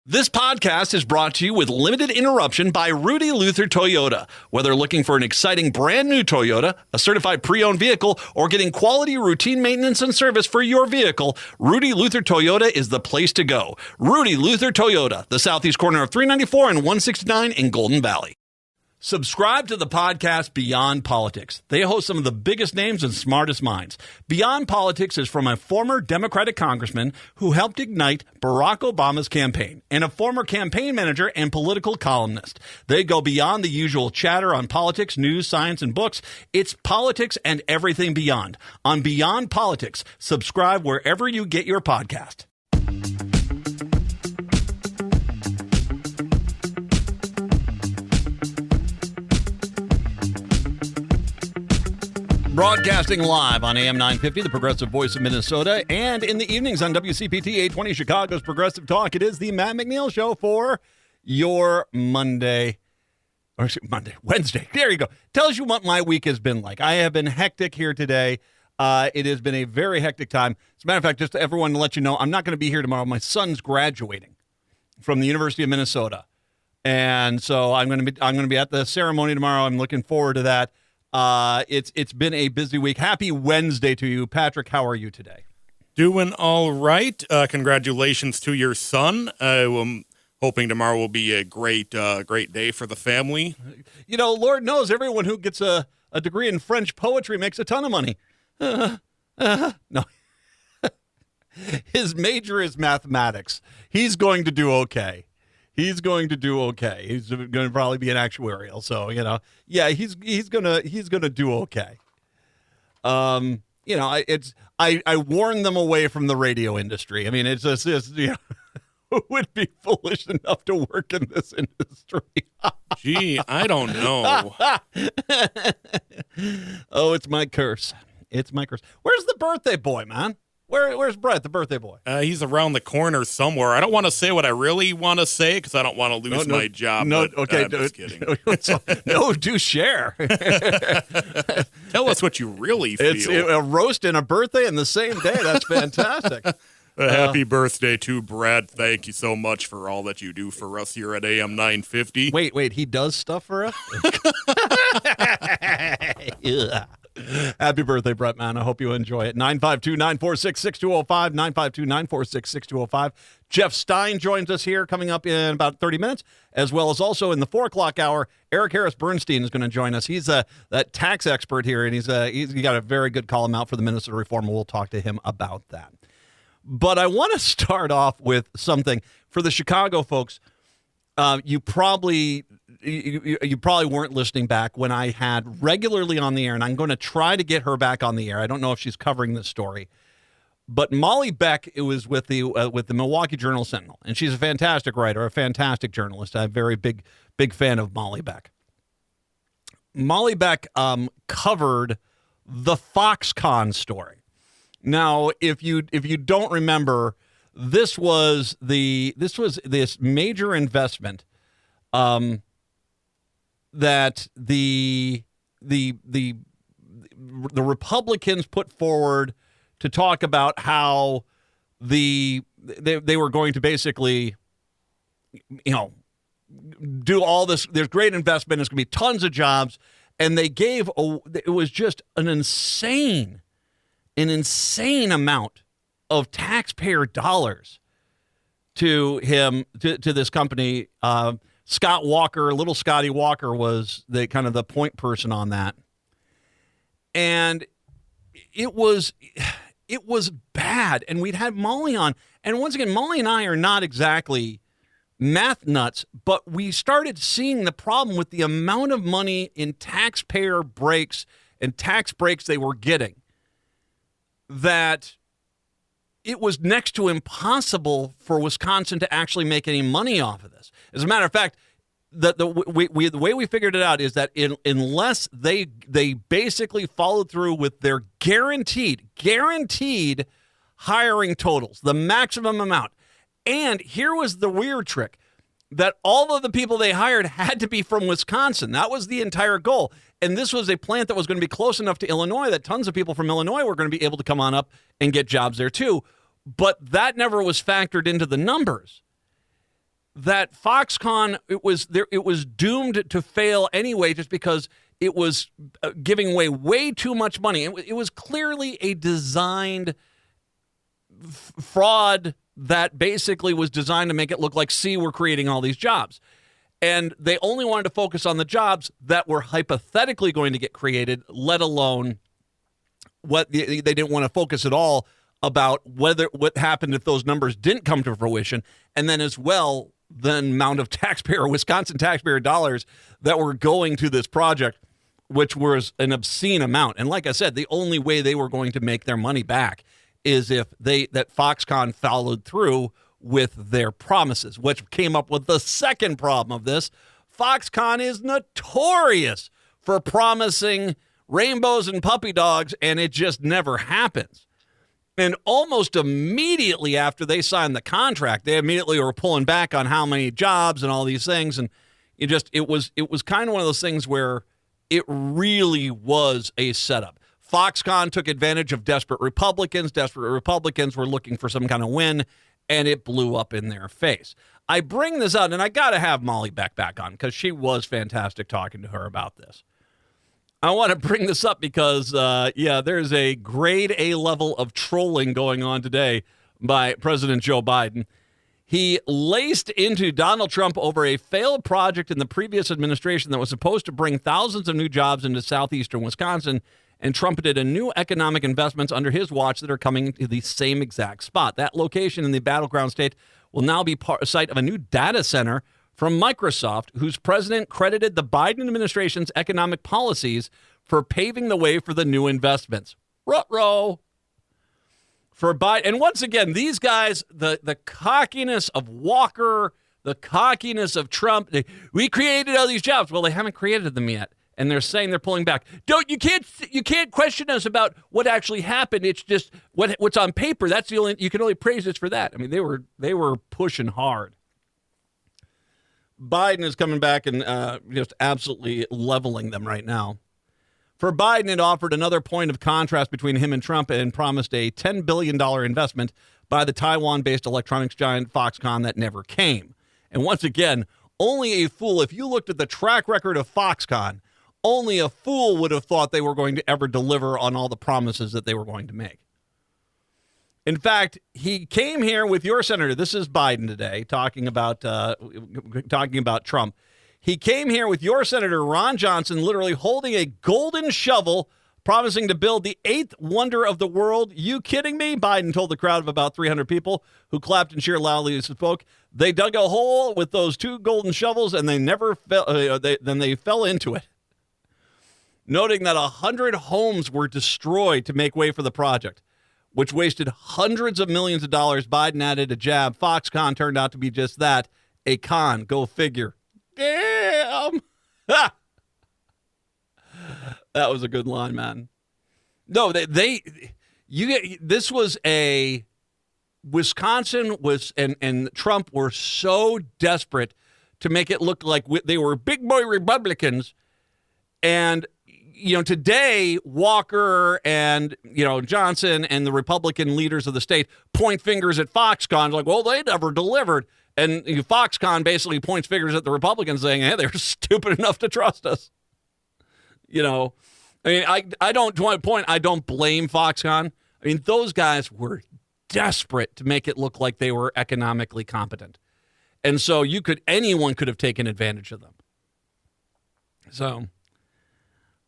This podcast is brought to you with limited interruption by Rudy Luther Toyota. Whether looking for an exciting brand new Toyota, a certified pre-owned vehicle, or getting quality routine maintenance and service for your vehicle, Rudy Luther Toyota is the place to go. Rudy Luther Toyota, the southeast corner of 394 and 169 in Golden Valley. Subscribe to the podcast Beyond Politics. They host some of the biggest names and smartest minds. Beyond Politics is from a former Democratic congressman who helped ignite Barack Obama's campaign and a former campaign manager and political columnist. They go beyond the usual chatter on politics, news, science, and books. It's politics and everything beyond. On Beyond Politics, subscribe wherever you get your podcast. Broadcasting live on AM 950, the progressive voice of Minnesota, and in the evenings on WCPT 820 Chicago's Progressive Talk. It is the Matt McNeil Show for your Wednesday. There you go. Tells you what my week has been like. I have been hectic here today. It has been a very hectic time. As a matter of fact, just to everyone to let you know, I'm not going to be here tomorrow. My son's graduating from the University of Minnesota, and so I'm going to be at the ceremony tomorrow. I'm looking forward to that. It's been a busy week. Happy Wednesday to you. Patrick, how are you today? Doing all right. Congratulations to your son. I'm hoping tomorrow will be a great day for the family. You know, Lord knows everyone who gets a degree in French poetry makes a ton of money. No. His major is mathematics. He's going to do okay. He's going to do okay. He's going to probably be an actuarial. So, yeah, he's going to do okay. I warn them away from the radio industry. I mean, it's just who would be foolish enough to work in this industry? Gee, I don't know. Oh, it's my curse. It's my curse. Where's the birthday boy, man? Where's Brett, the birthday boy? He's around the corner somewhere. I don't want to say what I really want to say because I don't want to lose my job. No, but, okay. I'm just kidding. No, do share. Tell us what you really feel. It's a roast and a birthday in the same day. That's fantastic. Happy birthday to Brad. Thank you so much for all that you do for us here at AM 950. Wait, he does stuff for us? Yeah. Happy birthday, Brett, man. I hope you enjoy it. 952-946-6205, 952-946-6205. Jeff Stein joins us here coming up in about 30 minutes, as well as also in the 4 o'clock hour, Harris Bernstein is going to join us. He's that tax expert here, and he's got a very good column out for the Minnesota Reform, and we'll talk to him about that. But I want to start off with something. For the Chicago folks, you probably weren't listening back when I had regularly on the air, and I'm going to try to get her back on the air. I don't know if she's covering this story, but Molly Beck, it was with the Milwaukee Journal-Sentinel, and she's a fantastic writer, a fantastic journalist. I'm a very big fan of Molly Beck. Molly Beck covered the Foxconn story. Now, if you don't remember, this was this major investment that the Republicans put forward to talk about how they were going to basically, do all this. There's great investment. There's going to be tons of jobs, and they gave it was just an insane amount of taxpayer dollars to this company. Scott Walker, little Scotty Walker, was the kind of the point person on that. And it was bad. And we'd had Molly on. And once again, Molly and I are not exactly math nuts, but we started seeing the problem with the amount of money in taxpayer breaks and tax breaks they were getting, that it was next to impossible for Wisconsin to actually make any money off of this. As a matter of fact, the way we figured it out is that unless they basically followed through with their guaranteed hiring totals, the maximum amount. And here was the weird trick, that all of the people they hired had to be from Wisconsin. That was the entire goal. And this was a plant that was going to be close enough to Illinois that tons of people from Illinois were going to be able to come on up and get jobs there too. But that never was factored into the numbers. that Foxconn, it was doomed to fail anyway, just because it was giving away way too much money. It was clearly a designed fraud that basically was designed to make it look like, see, we're creating all these jobs. And they only wanted to focus on the jobs that were hypothetically going to get created, let alone what they didn't want to focus at all about what happened if those numbers didn't come to fruition. And then as well, the amount of Wisconsin taxpayer dollars that were going to this project, which was an obscene amount. And like I said, the only way they were going to make their money back is if that Foxconn followed through with their promises, which came up with the second problem of this. Foxconn is notorious for promising rainbows and puppy dogs, and it just never happens. And almost immediately after they signed the contract, they immediately were pulling back on how many jobs and all these things. And it was kind of one of those things where it really was a setup. Foxconn took advantage of desperate Republicans. Desperate Republicans were looking for some kind of win, and it blew up in their face. I bring this out, and I got to have Molly Beck back on because she was fantastic talking to her about this. I want to bring this up because, there's a grade A level of trolling going on today by President Joe Biden. He laced into Donald Trump over a failed project in the previous administration that was supposed to bring thousands of new jobs into southeastern Wisconsin, and trumpeted a new economic investments under his watch that are coming to the same exact spot. That location in the battleground state will now be site of a new data center from Microsoft, whose president credited the Biden administration's economic policies for paving the way for the new investments. Ruh-roh. For Biden, and once again, these guys, the cockiness of Walker, the cockiness of Trump, we created all these jobs. Well, they haven't created them yet, and they're saying they're pulling back. You can't question us about what actually happened. It's just what's on paper. That's the only, you can only praise us for that. I mean, they were pushing hard. Biden is coming back and just absolutely leveling them right now. For Biden, it offered another point of contrast between him and Trump and promised a $10 billion investment by the Taiwan-based electronics giant Foxconn that never came. And once again, only a fool, if you looked at the track record of Foxconn, only a fool would have thought they were going to ever deliver on all the promises that they were going to make. In fact, he came here with your senator. This is Biden today talking about Trump. He came here with your senator, Ron Johnson, literally holding a golden shovel, promising to build the eighth wonder of the world. You kidding me? Biden told the crowd of about 300 people who clapped and cheered loudly as he spoke. They dug a hole with those two golden shovels, and they never fell. Then they fell into it. Noting that 100 homes were destroyed to make way for the project, which wasted hundreds of millions of dollars. Biden added a jab. Foxconn turned out to be just that, a con. Go figure. Damn. That was a good line, man. No, this was a Wisconsin was and Trump were so desperate to make it look like they were big boy Republicans. And today, Walker and, Johnson and the Republican leaders of the state point fingers at Foxconn like, well, they never delivered. And Foxconn basically points fingers at the Republicans saying, hey, they're stupid enough to trust us. I mean, I don't blame Foxconn. I mean, those guys were desperate to make it look like they were economically competent. And so anyone could have taken advantage of them. So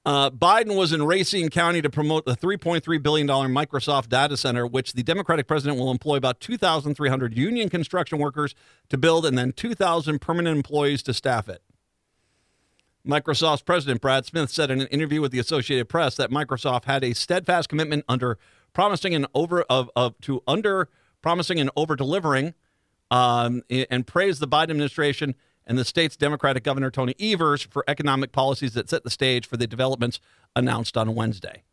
Biden was in Racine County to promote the $3.3 billion Microsoft data center, which the Democratic president will employ about 2,300 union construction workers to build and then 2,000 permanent employees to staff it. Microsoft's president, Brad Smith, said in an interview with the Associated Press that Microsoft had a steadfast commitment under promising and over-delivering and praised the Biden administration and the state's Democratic Governor Tony Evers for economic policies that set the stage for the developments announced on Wednesday.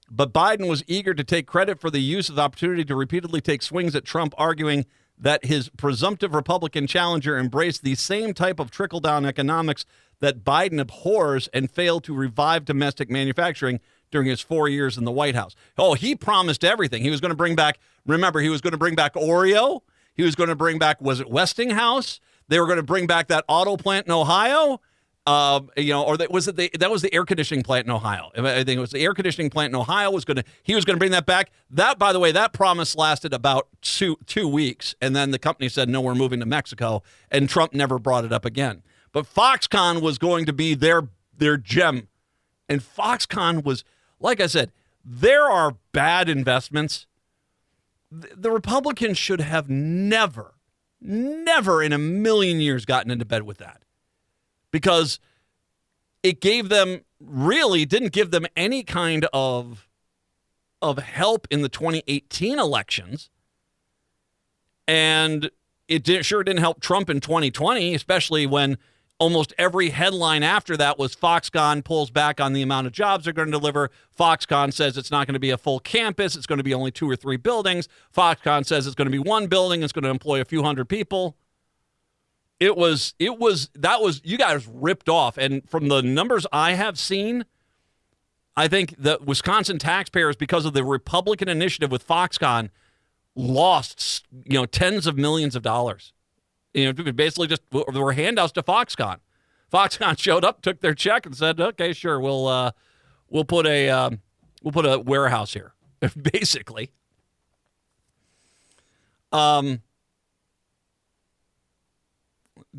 But Biden was eager to take credit for the use of the opportunity to repeatedly take swings at Trump, arguing that his presumptive Republican challenger embraced the same type of trickle-down economics that Biden abhors and failed to revive domestic manufacturing during his 4 years in the White House. Oh, he promised everything. He was going to bring back, remember, he was going to bring back Oreo. He was going to bring back, was it Westinghouse? They were going to bring back that auto plant in Ohio. Or that was the air conditioning plant in Ohio. I think it was the air conditioning plant in Ohio he was going to bring that back. That, by the way, that promise lasted about two weeks. And then the company said, no, we're moving to Mexico. And Trump never brought it up again. But Foxconn was going to be their gem. And Foxconn was, like I said, there are bad investments. The Republicans should have never in a million years gotten into bed with that. Because it didn't give them any kind of help in the 2018 elections. And it sure didn't help Trump in 2020, especially when almost every headline after that was Foxconn pulls back on the amount of jobs they're going to deliver. Foxconn says it's not going to be a full campus. It's going to be only 2 or 3 buildings. Foxconn says it's going to be 1 building. It's going to employ a few hundred people. You guys ripped off. And from the numbers I have seen, I think the Wisconsin taxpayers, because of the Republican initiative with Foxconn, lost, tens of millions of dollars. Basically just there were handouts to Foxconn. Foxconn showed up, took their check, and said, "Okay, sure, we'll put a warehouse here." Basically.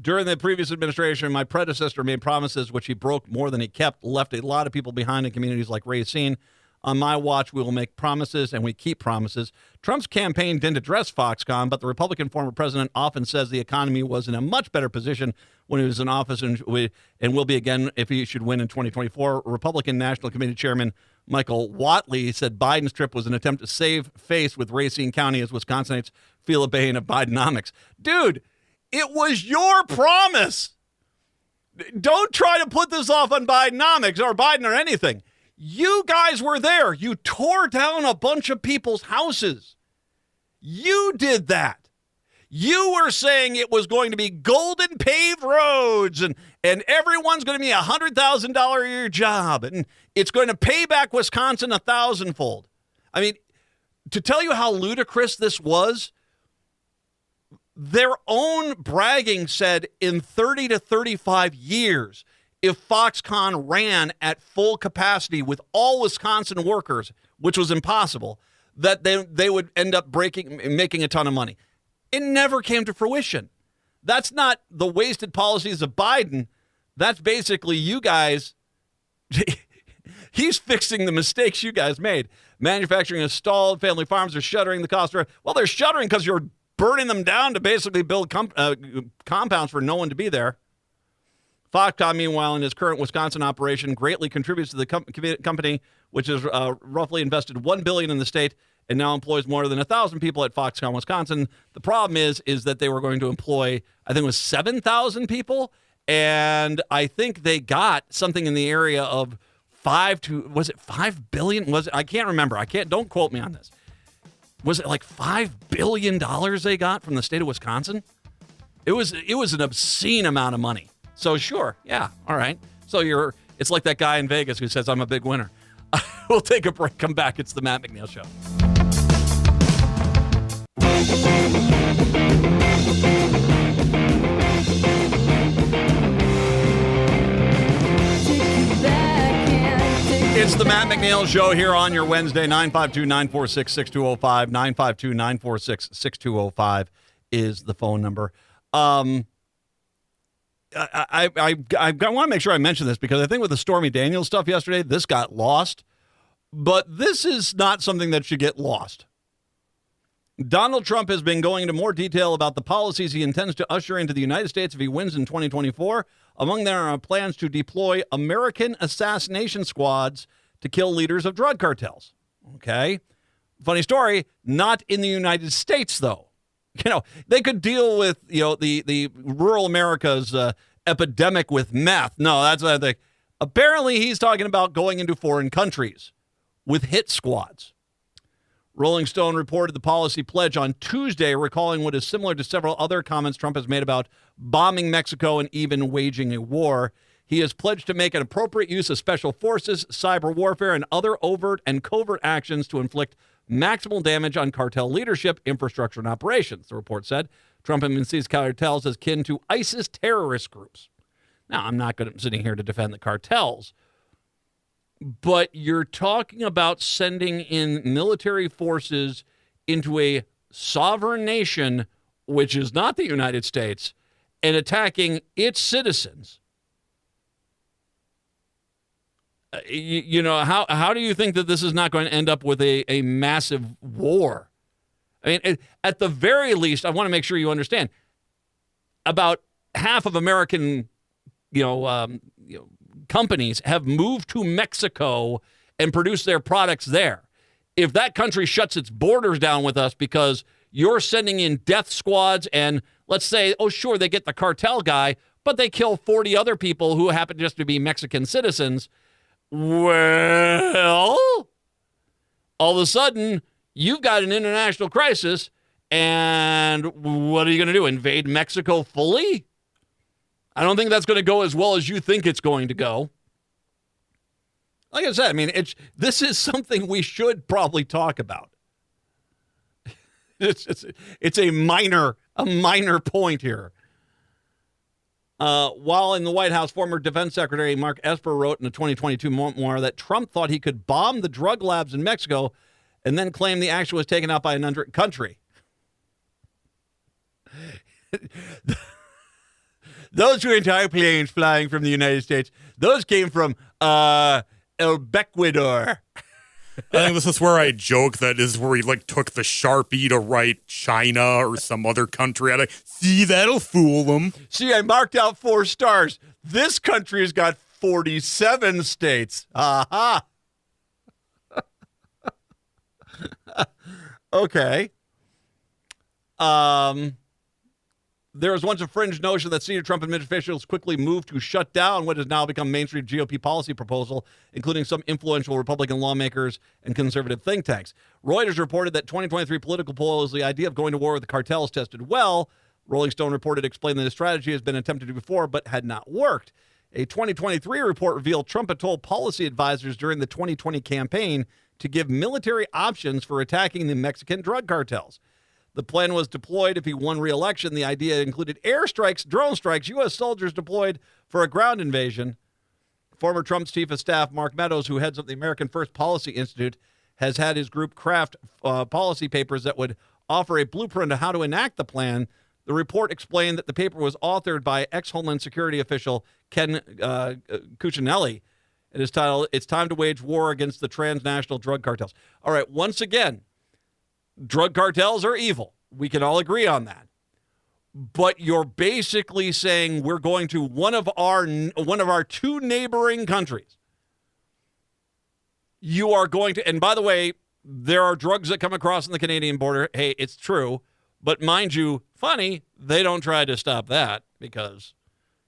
During the previous administration, my predecessor made promises which he broke more than he kept, left a lot of people behind in communities like Racine. On my watch, we will make promises, and we keep promises. Trump's campaign didn't address Foxconn, but the Republican former president often says the economy was in a much better position when he was in office and will be again if he should win in 2024. Republican National Committee Chairman Michael Whatley said Biden's trip was an attempt to save face with Racine County as Wisconsinites feel a bane of Bidenomics. Dude, it was your promise. Don't try to put this off on Bidenomics or Biden or anything. You guys were there. You tore down a bunch of people's houses. You did that. You were saying it was going to be golden paved roads and everyone's going to be a $100,000 a year job and it's going to pay back Wisconsin 1,000-fold. I mean, to tell you how ludicrous this was, their own bragging said in 30 to 35 years, if Foxconn ran at full capacity with all Wisconsin workers, which was impossible, that they would end up making a ton of money. It never came to fruition. That's not the wasted policies of Biden. That's basically you guys. He's fixing the mistakes you guys made. Manufacturing is stalled. Family farms are shuttering. The cost of, well, they're shuttering because you're burning them down to basically build compounds for no one to be there. Foxconn, meanwhile, in his current Wisconsin operation, greatly contributes to the company, which has roughly invested $1 billion in the state and now employs more than 1,000 people at Foxconn, Wisconsin. The problem is that they were going to employ, I think it was 7,000 people, and I think they got something in the area of $5 billion? I can't remember. Don't quote me on this. Was it like $5 billion they got from the state of Wisconsin? It was an obscene amount of money. So sure, yeah, all right. So it's like that guy in Vegas who says, I'm a big winner. We'll take a break, come back. It's the Matt McNeil Show. It's the Matt McNeil Show here on your Wednesday, 952-946-6205. 952-946-6205 is the phone number. I want to make sure I mention this because I think with the Stormy Daniels stuff yesterday, this got lost. But this is not something that should get lost. Donald Trump has been going into more detail about the policies he intends to usher into the United States if he wins in 2024. Among them are plans to deploy American assassination squads to kill leaders of drug cartels. Okay. Funny story, not in the United States, though. They could deal with, the rural America's epidemic with meth. No, that's what I think. Apparently, he's talking about going into foreign countries with hit squads. Rolling Stone reported the policy pledge on Tuesday, recalling what is similar to several other comments Trump has made about bombing Mexico and even waging a war. He has pledged to make an appropriate use of special forces, cyber warfare, and other overt and covert actions to inflict maximal damage on cartel leadership, infrastructure, and operations, the report said. Trump even sees cartels as kin to ISIS terrorist groups. Now, I'm not sitting here to defend the cartels, but you're talking about sending in military forces into a sovereign nation, which is not the United States, and attacking its citizens. How do you think that this is not going to end up with a massive war? I mean, at the very least, I want to make sure you understand, about half of American, companies have moved to Mexico and produce their products there. If that country shuts its borders down with us because you're sending in death squads and let's say, oh, sure, they get the cartel guy, but they kill 40 other people who happen just to be Mexican citizens, well, all of a sudden, you've got an international crisis, and what are you going to do, invade Mexico fully? I don't think that's going to go as well as you think it's going to go. Like I said, I mean, this is something we should probably talk about. It's a minor point here. While in the White House, former Defense Secretary Mark Esper wrote in a 2022 memoir that Trump thought he could bomb the drug labs in Mexico and then claimed the action was taken out by another country. Those were entire planes flying from the United States. Those came from El Becuador. I think this is where I joke that is where he took the Sharpie to write China or some other country. See, that'll fool them. See, I marked out 4 stars. This country has got 47 states. Aha. Okay. There was once a fringe notion that senior Trump administration officials quickly moved to shut down what has now become mainstream GOP policy proposal, including some influential Republican lawmakers and conservative think tanks. Reuters reported that 2023 political polls, the idea of going to war with the cartels tested well. Rolling Stone reported explained that the strategy has been attempted before but had not worked. A 2023 report revealed Trump had told policy advisors during the 2020 campaign to give military options for attacking the Mexican drug cartels. The plan was deployed if he won re-election. The idea included airstrikes, drone strikes, U.S. soldiers deployed for a ground invasion. Former Trump's chief of staff, Mark Meadows, who heads up the American First Policy Institute, has had his group craft policy papers that would offer a blueprint of how to enact the plan. The report explained that the paper was authored by ex-Homeland Security official Ken Cuccinelli. It is titled, "It's Time to Wage War Against the Transnational Drug Cartels." All right, once again, drug cartels are evil. We can all agree on that. But you're basically saying we're going to one of our 2 neighboring countries. You are going to, and by the way, there are drugs that come across on the Canadian border. Hey, it's true. But mind you, funny, they don't try to stop that because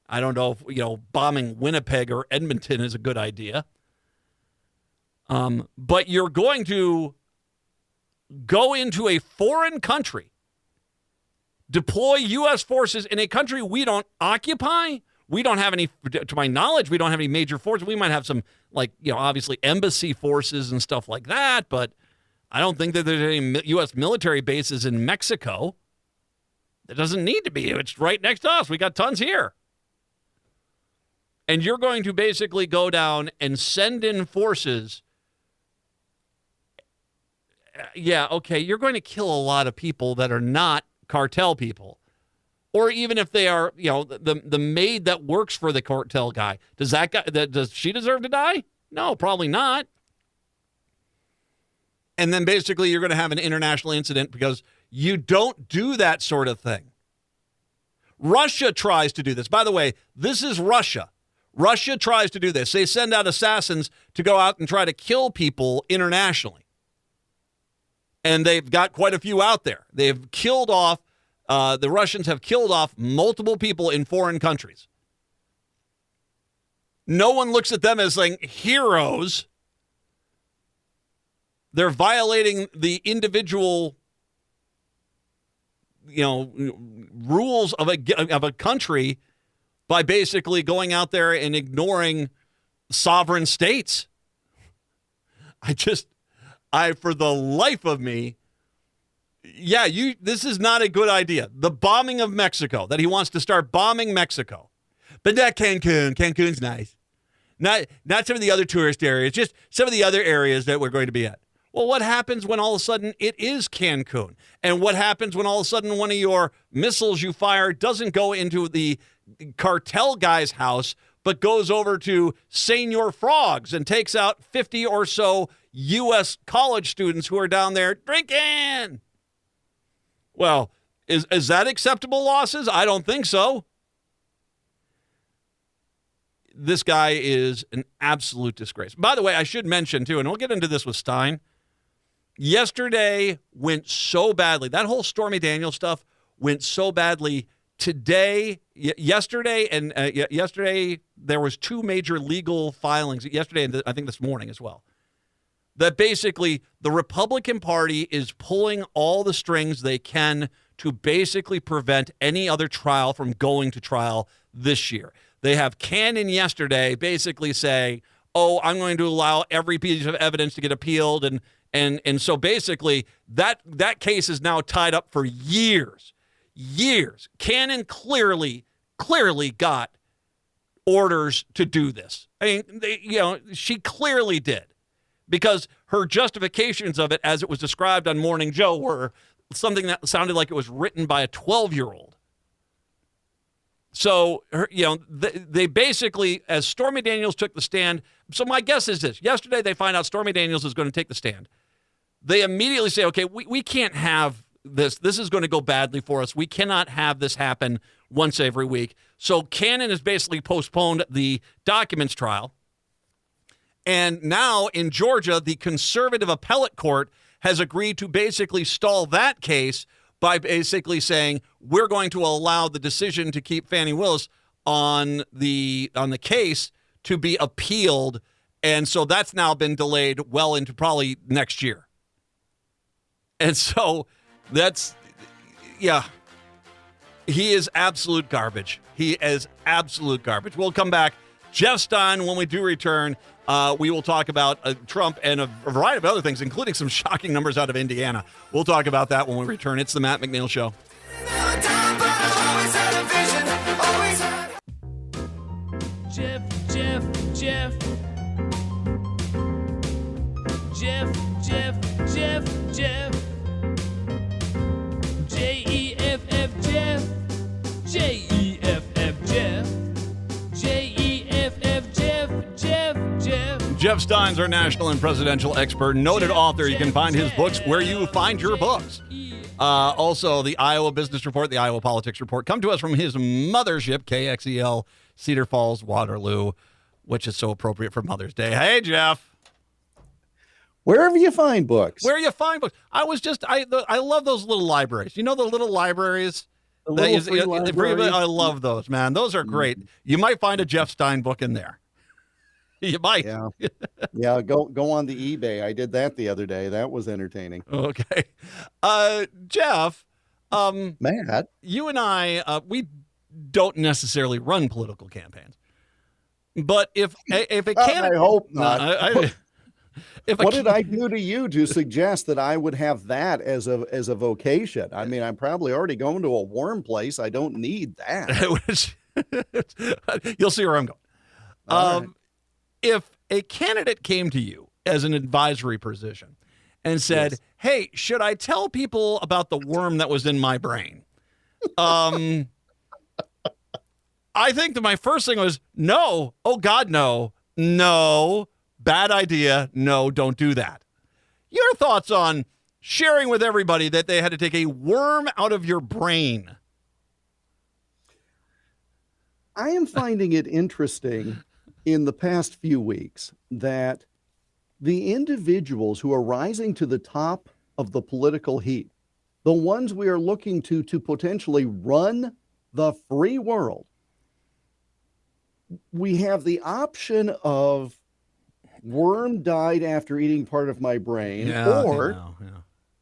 I don't know if, bombing Winnipeg or Edmonton is a good idea. But you're going to go into a foreign country, deploy U.S. forces in a country we don't occupy. We don't have any, to my knowledge, we don't have any major forces. We might have some, obviously embassy forces and stuff like that, but I don't think that there's any U.S. military bases in Mexico. There doesn't need to be. It's right next to us. We got tons here. And you're going to basically go down and send in forces. Yeah, okay, you're going to kill a lot of people that are not cartel people. Or even if they are, the maid that works for the cartel guy. Does she deserve to die? No, probably not. And then basically you're going to have an international incident because you don't do that sort of thing. Russia tries to do this. By the way, this is Russia. Russia tries to do this. They send out assassins to go out and try to kill people internationally. And they've got quite a few out there. They've killed off, the Russians have killed off multiple people in foreign countries. No one looks at them as heroes. They're violating the individual, rules of a country by basically going out there and ignoring sovereign states. For the life of me, Yeah, this is not a good idea. The bombing of Mexico, that he wants to start bombing Mexico. But not Cancun. Cancun's nice. Not some of the other tourist areas, just some of the other areas that we're going to be at. Well, what happens when all of a sudden it is Cancun? And what happens when all of a sudden one of your missiles you fire doesn't go into the cartel guy's house, but goes over to Senor Frogs and takes out 50 or so U.S. college students who are down there drinking? Well, is that acceptable losses? I don't think so. This guy is an absolute disgrace. By the way, I should mention, too, and we'll get into this with Stein. Yesterday went so badly. That whole Stormy Daniels stuff went so badly. Yesterday, there was two major legal filings. Yesterday and I think this morning as well. That basically the Republican Party is pulling all the strings they can to basically prevent any other trial from going to trial this year. They have Cannon yesterday basically say, oh, I'm going to allow every piece of evidence to get appealed. And so basically that case is now tied up for years. Cannon clearly got orders to do this. I mean, she clearly did. Because her justifications of it, as it was described on Morning Joe, were something that sounded like it was written by a 12-year-old. So, they basically, as Stormy Daniels took the stand, so my guess is this. Yesterday, they find out Stormy Daniels is going to take the stand. They immediately say, okay, we can't have this. This is going to go badly for us. We cannot have this happen once every week. So Cannon has basically postponed the documents trial. And now in Georgia, the conservative appellate court has agreed to basically stall that case by basically saying we're going to allow the decision to keep Fani Willis on the case to be appealed. And so that's now been delayed well into probably next year. And so he is absolute garbage. He is absolute garbage. We'll come back. Jeff Stein, when we do return, we will talk about Trump and a variety of other things, including some shocking numbers out of Indiana. We'll talk about that when we return. It's the Matt McNeil Show. Jeff. J-E-F-F, Jeff. J-E-F-F, Jeff. J-E-F-F, Jeff. Jeff Stein's our national and presidential expert, noted author. You can find his books where you find your books. Also, the Iowa Business Report, the Iowa Politics Report, come to us from his mothership, KXEL, Cedar Falls, Waterloo, which is so appropriate for Mother's Day. Hey, Jeff. Wherever you find books. Where you find books. I love those little libraries. You know the little libraries? I love those, man. Those are great. You might find a Jeff Stein book in there. You might. Yeah. Go on the eBay. I did that the other day. That was entertaining. Okay. Jeff, Matt, you and I, we don't necessarily run political campaigns. But if a candidate, I hope not. What did I do to you to suggest that I would have that as a vocation? I mean, I'm probably already going to a warm place. I don't need that. You'll see where I'm going. Right. If a candidate came to you as an advisory position and said, Yes. hey, should I tell people about the worm that was in my brain? I think that my first thing was, no. Oh, God, no. No. Bad idea. No, don't do that. Your thoughts on sharing with everybody that they had to take a worm out of your brain? I am finding it interesting in the past few weeks that the individuals who are rising to the top of the political heap, the ones we are looking to potentially run the free world, we have the option of worm died after eating part of my brain, or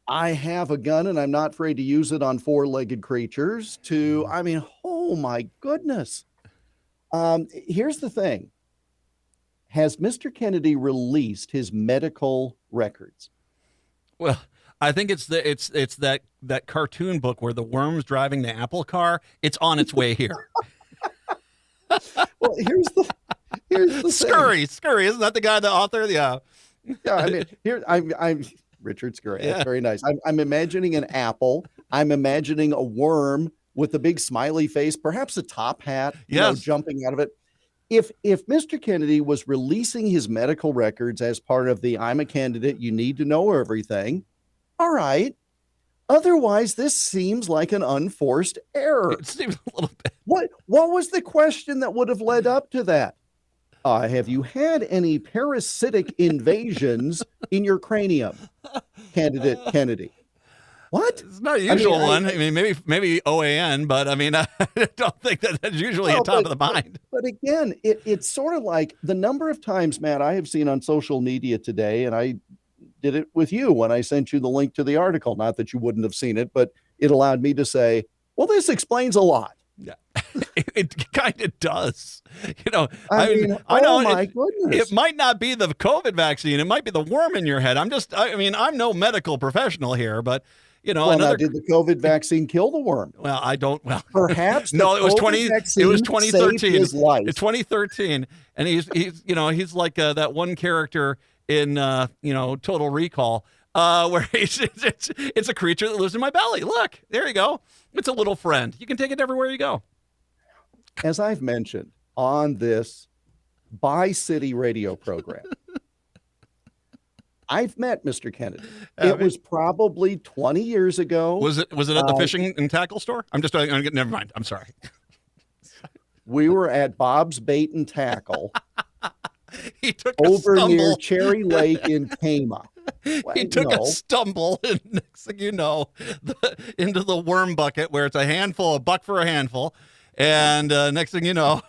I have a gun and I'm not afraid to use it on four-legged creatures oh my goodness. Here's the thing. Has Mr. Kennedy released his medical records? Well, I think it's that cartoon book where the worm's driving the Apple car. It's on its way here. Well, here's the Scurry, isn't that the guy, the author? Yeah. Yeah, I mean, I'm Richard Scurry. Yeah. That's very nice. I'm imagining an apple. I'm imagining a worm with a big smiley face, perhaps a top hat, Yes. jumping out of it. If Mr. Kennedy was releasing his medical records as part of the I'm a candidate, you need to know everything, all right. Otherwise, this seems like an unforced error. It seems a little bit. What was the question that would have led up to that? Have you had any parasitic invasions in your cranium, candidate Kennedy? What? It's not a usual one. I mean, maybe OAN, but I mean, I don't think that's usually at top of the mind. But again, it's sort of like the number of times, Matt, I have seen on social media today, and I did it with you when I sent you the link to the article. Not that you wouldn't have seen it, but it allowed me to say, well, this explains a lot. Yeah, it kind of does. I mean, I know my goodness. it might not be the COVID vaccine. It might be the worm in your head. I'm no medical professional here, but now, did the COVID vaccine kill the worm? Well, I don't. Well, perhaps. No, it was 2013. Saved his life. It's 2013, and he's like that one character in Total Recall, where it's a creature that lives in my belly. Look, there you go. It's a little friend. You can take it everywhere you go. As I've mentioned on this Bi-City radio program, I've met Mr. Kennedy. It was probably 20 years ago. Was it at the fishing and tackle store? Never mind. I'm sorry. We were at Bob's Bait and Tackle. He took over a stumble. near Cherry Lake in Kama. He took a stumble, and next thing you know, into the worm bucket where it's a buck for a handful, and next thing you know,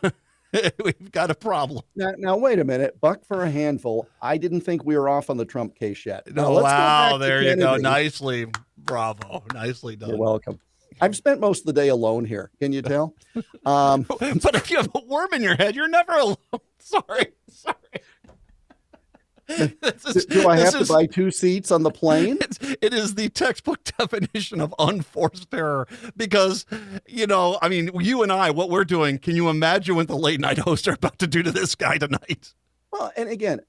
we've got a problem. Now, wait a minute. Buck for a handful. I didn't think we were off on the Trump case yet. Now, wow, there you go. Nicely, bravo. Nicely done. You're welcome. I've spent most of the day alone here. Can you tell? But if you have a worm in your head, you're never alone. Sorry. Do I have to buy 2 seats on the plane? It is the textbook definition of unforced terror because, you and I, what we're doing, can you imagine what the late night hosts are about to do to this guy tonight? Well, and again,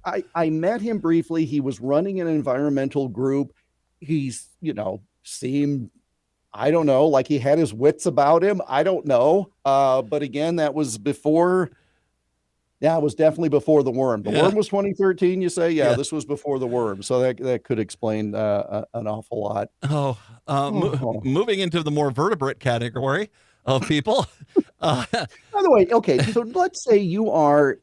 I met him briefly. He was running an environmental group. He's, seemed, I don't know, like he had his wits about him. I don't know. But again, that was before. Yeah, it was definitely before the worm. The worm was 2013, you say? Yeah, this was before the worm. So that could explain an awful lot. Moving into the more vertebrate category of people. By the way, okay, so let's say you are,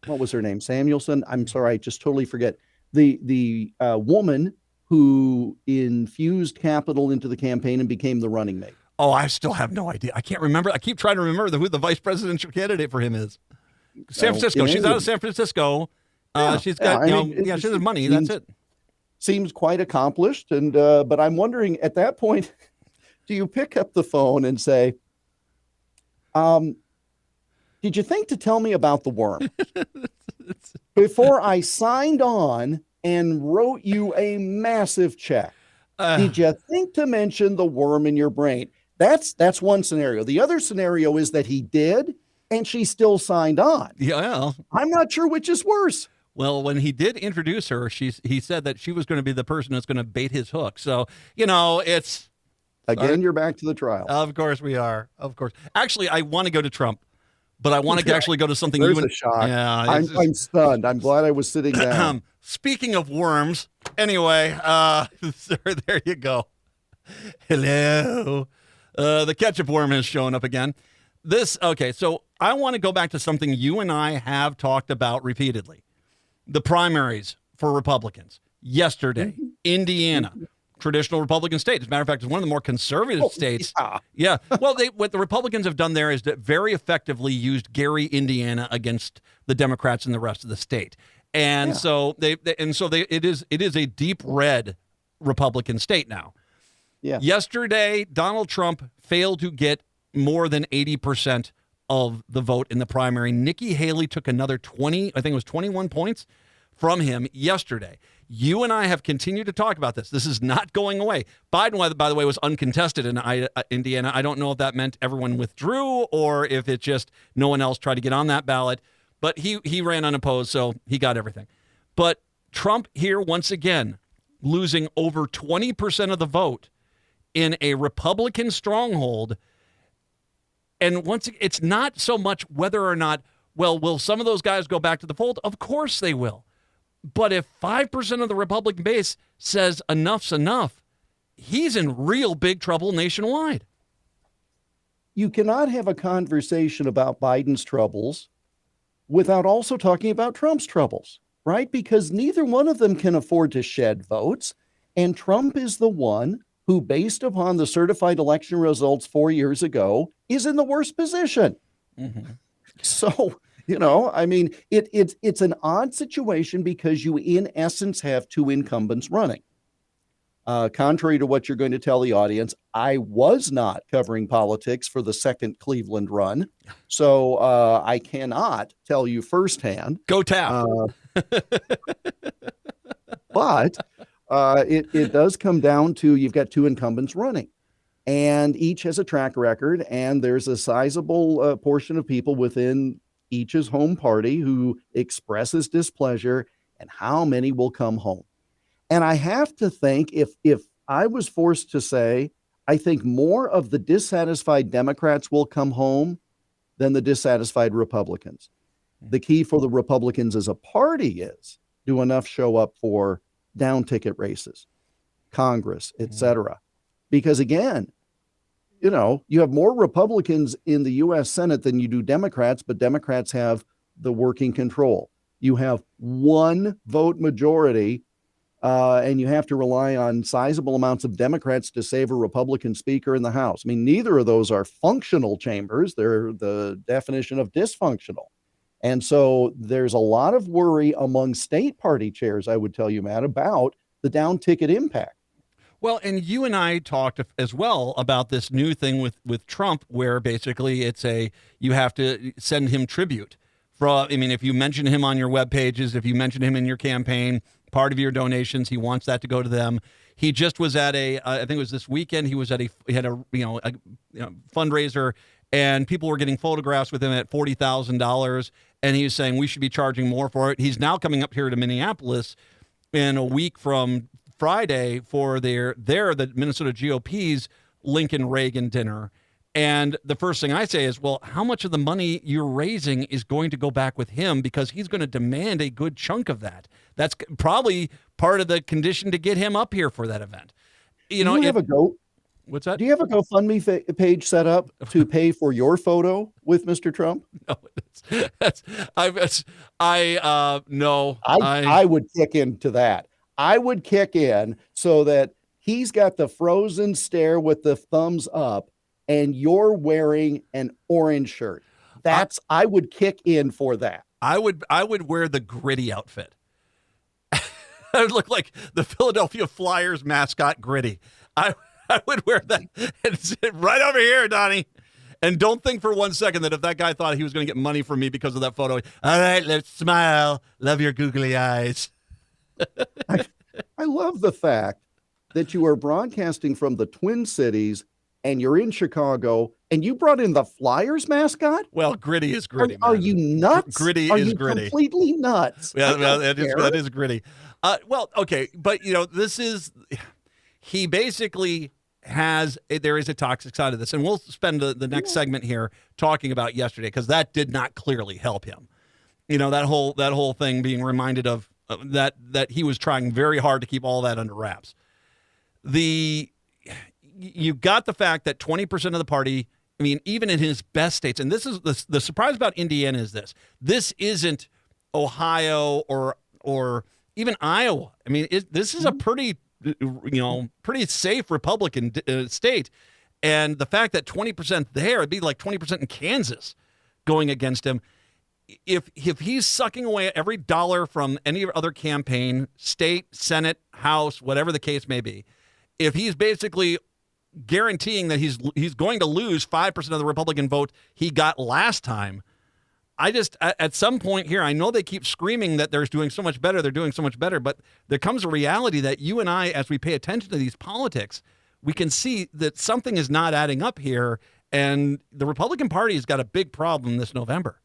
what was her name? Samuelson? I'm sorry, I just totally forget. The woman who infused capital into the campaign and became the running mate. Oh, I still have no idea. I can't remember. I keep trying to remember who the vice presidential candidate for him is. San Francisco. She's out of San Francisco. She's got, she has money. That's it. Seems quite accomplished. And, but I'm wondering at that point, do you pick up the phone and say, did you think to tell me about the worm before I signed on and wrote you a massive check? Did you think to mention the worm in your brain? That's one scenario. The other scenario is that he did. And she still signed on. Yeah, well, I'm not sure which is worse. Well, when he did introduce her, he said that she was going to be the person that's going to bait his hook. So, it's... Again, you're back to the trial. Of course we are. Of course. Actually, I want to go to Trump, but I want to actually go to something... There's a shock. Yeah, I'm stunned. I'm glad I was sitting down. Speaking of worms, anyway, there you go. Hello. The ketchup worm has shown up again. So I want to go back to something you and I have talked about repeatedly. The primaries for Republicans. Yesterday, Indiana, traditional Republican state. As a matter of fact, it's one of the more conservative states. Yeah. Well, what the Republicans have done there is that very effectively used Gary, Indiana against the Democrats in the rest of the state. And so it is a deep red Republican state now. Yeah. Yesterday, Donald Trump failed to get more than 80% of the vote in the primary. Nikki Haley took another 21 points from him yesterday. You and I have continued to talk about this. This is not going away. Biden, by the way, was uncontested in Indiana. I don't know if that meant everyone withdrew or if it just no one else tried to get on that ballot. But he ran unopposed, so he got everything. But Trump here, once again, losing over 20% of the vote in a Republican stronghold. And once it's not so much whether or not, well, will some of those guys go back to the fold? Of course they will. But if 5% of the Republican base says enough's enough, he's in real big trouble nationwide. You cannot have a conversation about Biden's troubles without also talking about Trump's troubles, right? Because neither one of them can afford to shed votes. And Trump is the one who, based upon the certified election results 4 years ago, is in the worst position. Mm-hmm. So, I mean, it's an odd situation because you, in essence, have two incumbents running. Contrary to what you're going to tell the audience, I was not covering politics for the second Cleveland run, so I cannot tell you firsthand. Go Taft. But it does come down to you've got two incumbents running, and each has a track record, and there's a sizable portion of people within each's home party who expresses displeasure, and how many will come home. And I have to think if I was forced to say, I think more of the dissatisfied Democrats will come home than the dissatisfied Republicans. The key for the Republicans as a party is do enough show up for down ticket races, Congress, etc. Because again, you have more Republicans in the U.S. Senate than you do Democrats, but Democrats have the working control. You have one vote majority, and you have to rely on sizable amounts of Democrats to save a Republican speaker in the House. I mean, neither of those are functional chambers. They're the definition of dysfunctional. And so there's a lot of worry among state party chairs, I would tell you, Matt, about the down ticket impact. Well, and you and I talked as well about this new thing with Trump, where basically you have to send him tribute. If you mention him on your web pages, if you mention him in your campaign, part of your donations, he wants that to go to them. He just was at I think it was this weekend. He had a fundraiser, and people were getting photographs with him at $40,000, and he was saying we should be charging more for it. He's now coming up here to Minneapolis in a week from Friday for the Minnesota GOP's Lincoln Reagan dinner. And the first thing I say is, well, how much of the money you're raising is going to go back with him? Because he's going to demand a good chunk of that. That's probably part of the condition to get him up here for that event. What's that? Do you have a GoFundMe page set up to pay for your photo with Mr. Trump? No. I would kick into that. I would kick in so that he's got the frozen stare with the thumbs up and you're wearing an orange shirt. I would kick in for that. I would wear the Gritty outfit. I would look like the Philadelphia Flyers mascot Gritty. I would wear that and sit right over here, Donnie. And don't think for 1 second that if that guy thought he was going to get money from me because of that photo, all right, let's smile. Love your googly eyes. I love the fact that you are broadcasting from the Twin Cities and you're in Chicago and you brought in the Flyers mascot? Well, Gritty is Gritty. Are you nuts? Gritty are is you Gritty. Completely nuts. Yeah, that is Gritty. Well, okay, but he basically there is a toxic side of this, and we'll spend the next segment here talking about yesterday because that did not clearly help him. That whole thing being reminded of that he was trying very hard to keep all that under wraps. You got the fact that 20% of the party, even in his best states, and this is the surprise about Indiana is this isn't Ohio or even Iowa. This is a pretty safe Republican state. And the fact that 20% there, it'd be like 20% in Kansas going against him. If he's sucking away every dollar from any other campaign, state, Senate, House, whatever the case may be, if he's basically guaranteeing that he's going to lose 5% of the Republican vote he got last time, at some point here, I know they keep screaming that they're doing so much better, but there comes a reality that you and I, as we pay attention to these politics, we can see that something is not adding up here, and the Republican Party has got a big problem this November.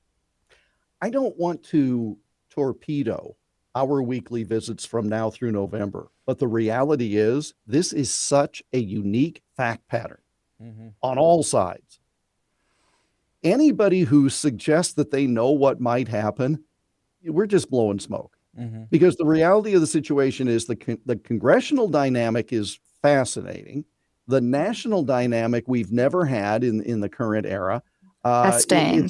I don't want to torpedo our weekly visits from now through November, but the reality is this is such a unique fact pattern on all sides. Anybody who suggests that they know what might happen, we're just blowing smoke. Because the reality of the situation is the congressional dynamic is fascinating. The national dynamic we've never had in the current era. Testing.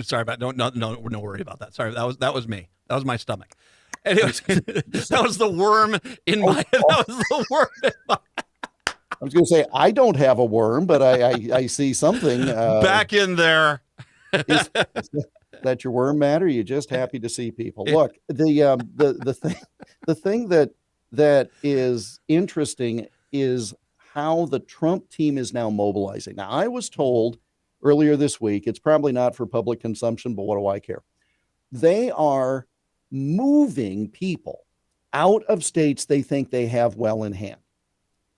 Sorry about no worry about that. Sorry, that was me. That was my stomach. Anyways, that was the worm in my. That was the worm in my. I was going to say, I don't have a worm, but I see something. Back in there. Is that your worm, Matt, or are you just happy to see people? Look, the thing that is interesting is how the Trump team is now mobilizing. Now, I was told earlier this week, it's probably not for public consumption, but what do I care? They are moving people out of states they think they have well in hand.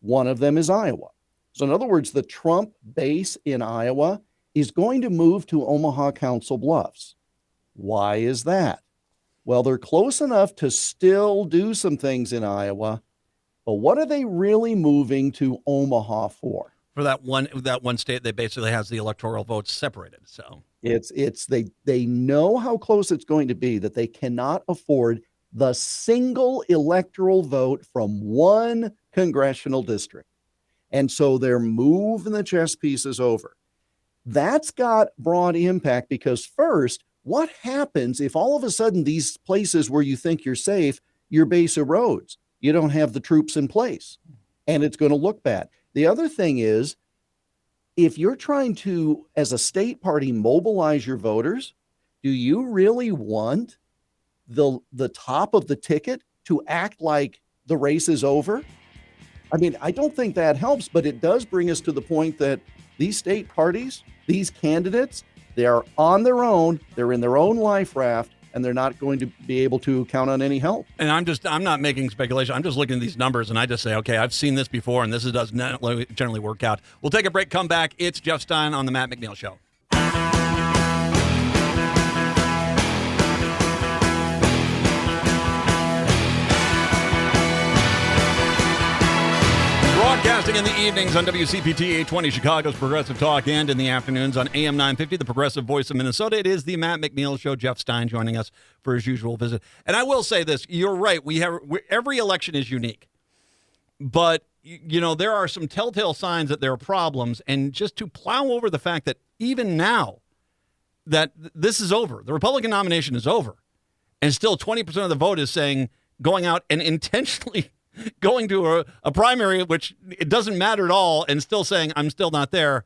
One of them is Iowa. So in other words, the Trump base in Iowa is going to move to Omaha Council Bluffs. Why is that? Well, they're close enough to still do some things in Iowa, but what are they really moving to Omaha for? For that one state that basically has the electoral votes separated. So they know how close it's going to be, that they cannot afford the single electoral vote from one congressional district. And so they're moving the chess pieces over. That's got broad impact because first, what happens if all of a sudden these places where you think you're safe, your base erodes? You don't have the troops in place, and it's going to look bad. The other thing is, if you're trying to, as a state party, mobilize your voters, do you really want the top of the ticket to act like the race is over? I mean, I don't think that helps, but it does bring us to the point that these state parties, these candidates, they are on their own, they're in their own life raft, and they're not going to be able to count on any help. And I'm not making speculation. I'm just looking at these numbers, and I just say, okay, I've seen this before, and this does not generally work out. We'll take a break, come back. It's Jeff Stein on the Matt McNeil Show. Broadcasting in the evenings on WCPT 820, Chicago's Progressive Talk, and in the afternoons on AM 950, the Progressive Voice of Minnesota. It is the Matt McNeil Show. Jeff Stein joining us for his usual visit. And I will say this, you're right, every election is unique. But, there are some telltale signs that there are problems, and just to plow over the fact that even now that this is over, the Republican nomination is over, and still 20% of the vote is saying going out and intentionally going to a primary, which it doesn't matter at all, and still saying, I'm still not there.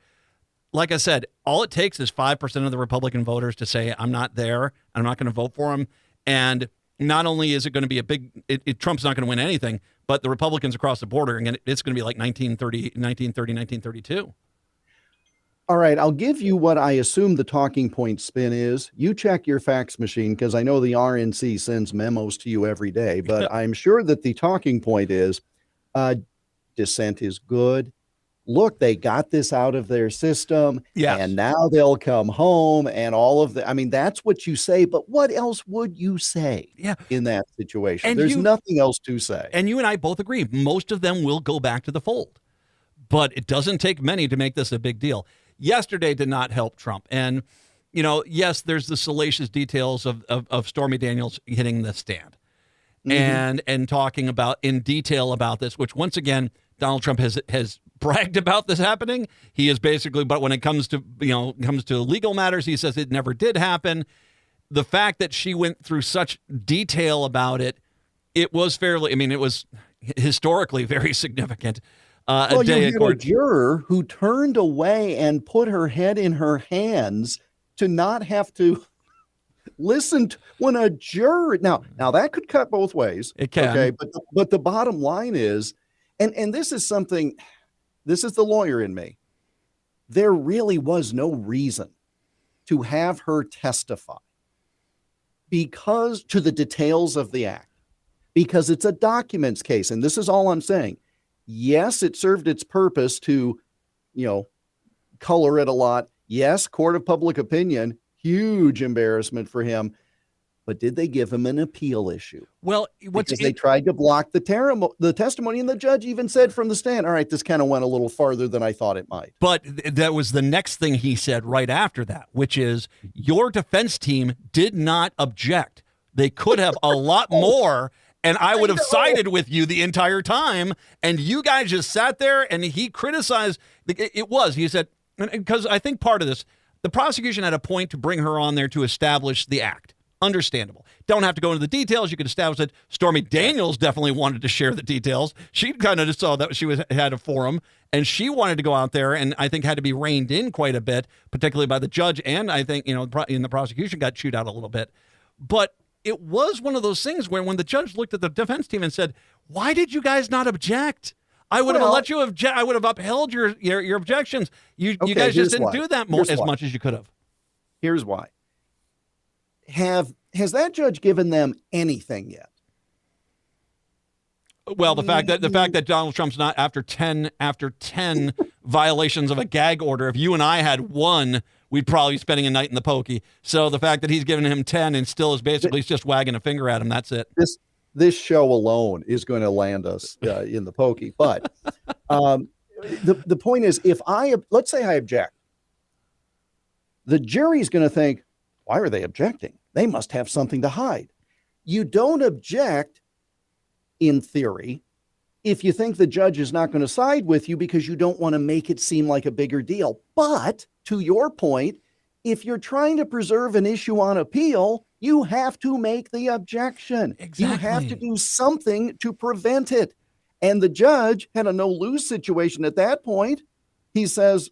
Like I said, all it takes is 5% of the Republican voters to say, I'm not there, I'm not going to vote for him. And not only is it going to be Trump's not going to win anything, but the Republicans across the border, and it's going to be like 1932. All right, I'll give you what I assume the talking point spin is. You check your fax machine, because I know the RNC sends memos to you every day, but I'm sure that the talking point is dissent is good. Look, they got this out of their system, and now they'll come home and all of the, that's what you say, but what else would you say in that situation? And there's nothing else to say. And you and I both agree, most of them will go back to the fold, but it doesn't take many to make this a big deal. Yesterday did not help Trump. And, yes, there's the salacious details of Stormy Daniels hitting the stand and talking about in detail about this, which once again, Donald Trump has bragged about this happening. He is basically, but when it comes to, legal matters, he says it never did happen. The fact that she went through such detail about it, it was it was historically very significant. You had a juror who turned away and put her head in her hands to not have to listen to when a juror. Now that could cut both ways. It can. Okay, but the bottom line is, and this is something. This is the lawyer in me. There really was no reason to have her testify because to the details of the act, because it's a documents case. And this is all I'm saying. Yes, it served its purpose to, color it a lot. Yes, court of public opinion, huge embarrassment for him. But did they give him an appeal issue? Well, because they tried to block the testimony, and the judge even said from the stand, all right, this kind of went a little farther than I thought it might. But that was the next thing he said right after that, which is your defense team did not object. They could have a lot more, and I would have sided with you the entire time, and you guys just sat there, and he criticized. He said, because I think part of this, the prosecution had a point to bring her on there to establish the act. Understandable. Don't have to go into the details. You can establish it. Stormy Daniels definitely wanted to share the details. She kind of just saw that she had a forum, and she wanted to go out there, and I think had to be reined in quite a bit, particularly by the judge, and I think, in the prosecution got chewed out a little bit. But it was one of those things where when the judge looked at the defense team and said, why did you guys not object? I would have let you object. I would have upheld your objections. You guys just didn't do that as much as you could have. Here's why. Has that judge given them anything yet? Well, the fact that Donald Trump's not after 10 violations of a gag order. If you and I had one, we'd probably be spending a night in the pokey. So the fact that he's given him 10 and still is basically just wagging a finger at him, that's it. This show alone is going to land us in the pokey. But the point is, let's say I object, the jury's going to think, why are they objecting? They must have something to hide. You don't object, in theory, if you think the judge is not going to side with you because you don't want to make it seem like a bigger deal. But to your point, if you're trying to preserve an issue on appeal, you have to make the objection. Exactly. You have to do something to prevent it. And the judge had a no-lose situation at that point. He says,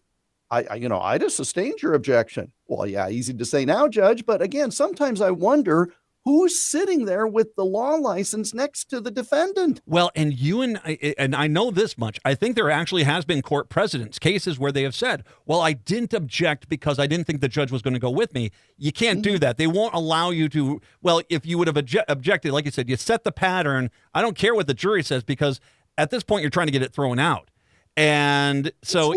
I just sustained your objection. Well, yeah, easy to say now, Judge. But again, sometimes I wonder who's sitting there with the law license next to the defendant. Well, and I know this much. I think there actually has been court precedents, cases where they have said, well, I didn't object because I didn't think the judge was going to go with me. You can't do that. They won't allow you to. Well, if you would have objected, like you said, you set the pattern. I don't care what the jury says because at this point you're trying to get it thrown out. And so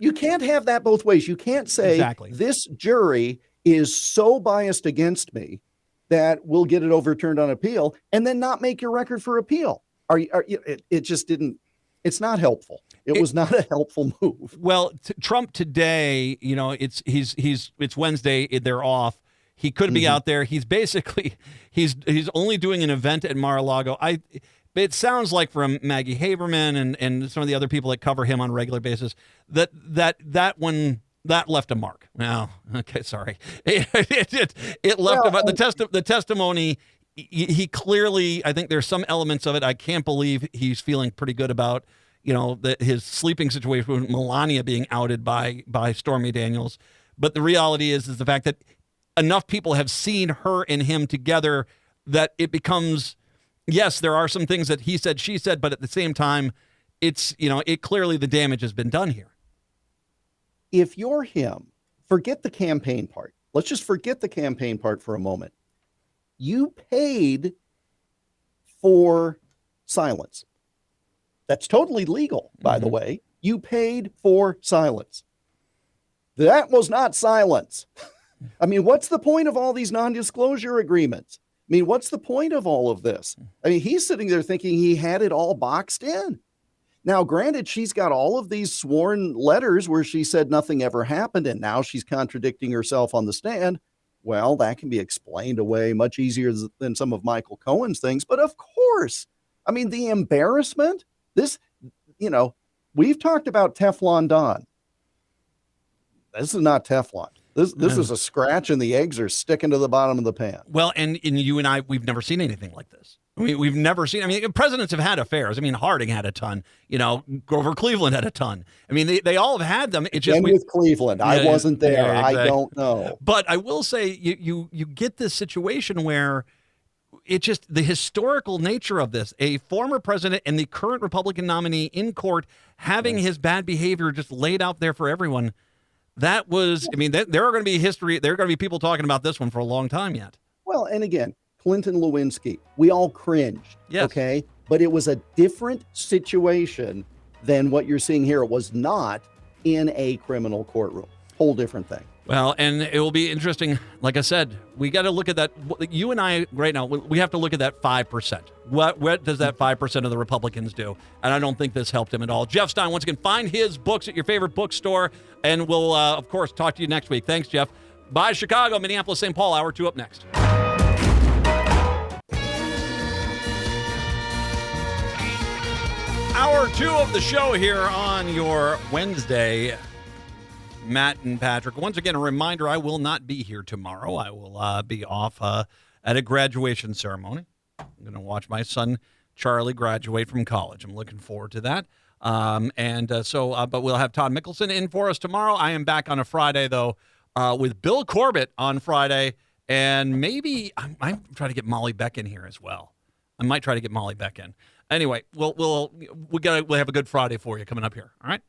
you can't have that both ways. You can't say this jury is so biased against me that we'll get it overturned on appeal and then not make your record for appeal. It just didn't. It's not helpful. It was not a helpful move. Well, Trump today, it's Wednesday. They're off. He could be out there. He's basically he's only doing an event at Mar-a-Lago. It sounds like from Maggie Haberman and some of the other people that cover him on a regular basis that one left a mark. No, okay, sorry. It left the testimony. He clearly, I think there's some elements of it. I can't believe he's feeling pretty good about his sleeping situation with Melania being outed by Stormy Daniels. But the reality is the fact that enough people have seen her and him together that it becomes. Yes, there are some things that he said, she said, but at the same time, it clearly the damage has been done here. If you're him, forget the campaign part. Let's just forget the campaign part for a moment. You paid for silence. That's totally legal, by the way. You paid for silence. That was not silence. I mean, what's the point of all these non-disclosure agreements? I mean, what's the point of all of this? I mean, he's sitting there thinking he had it all boxed in. Now, granted, she's got all of these sworn letters where she said nothing ever happened, and now she's contradicting herself on the stand. Well, that can be explained away much easier than some of Michael Cohen's things. But of course, I mean, the embarrassment, we've talked about Teflon Don. This is not Teflon. This is a scratch and the eggs are sticking to the bottom of the pan. Well, and you and I, we've never seen anything like this. I mean, we've never seen, presidents have had affairs. I mean, Harding had a ton, Grover Cleveland had a ton. I mean, they all have had them. It's just with Cleveland. I wasn't there. Yeah, exactly. I don't know. But I will say you get this situation where it's just the historical nature of this, a former president and the current Republican nominee in court having his bad behavior just laid out there for everyone. that was, I mean, there are going to be history. There are going to be people talking about this one for a long time yet. Well, and again, Clinton Lewinsky, we all cringed. Yes. Okay. But it was a different situation than what you're seeing here. It was not in a criminal courtroom. Whole different thing. Well, and it will be interesting. Like I said, we got to look at that. You and I right now, we have to look at that 5%. What does that 5% of the Republicans do? And I don't think this helped him at all. Jeff Stein, once again, find his books at your favorite bookstore. And we'll, of course, talk to you next week. Thanks, Jeff. Bye, Chicago, Minneapolis, St. Paul. Hour 2 up next. Hour 2 of the show here on your Wednesday. Matt and Patrick. Once again, a reminder, I will not be here tomorrow. I will be off at a graduation ceremony. I'm going to watch my son, Charlie, graduate from college. I'm looking forward to that. But we'll have Todd Mickelson in for us tomorrow. I am back on a Friday, though, with Bill Corbett on Friday. And maybe I might try to get Molly Beck in here as well. I might try to get Molly Beck in. Anyway, we'll have a good Friday for you coming up here. All right.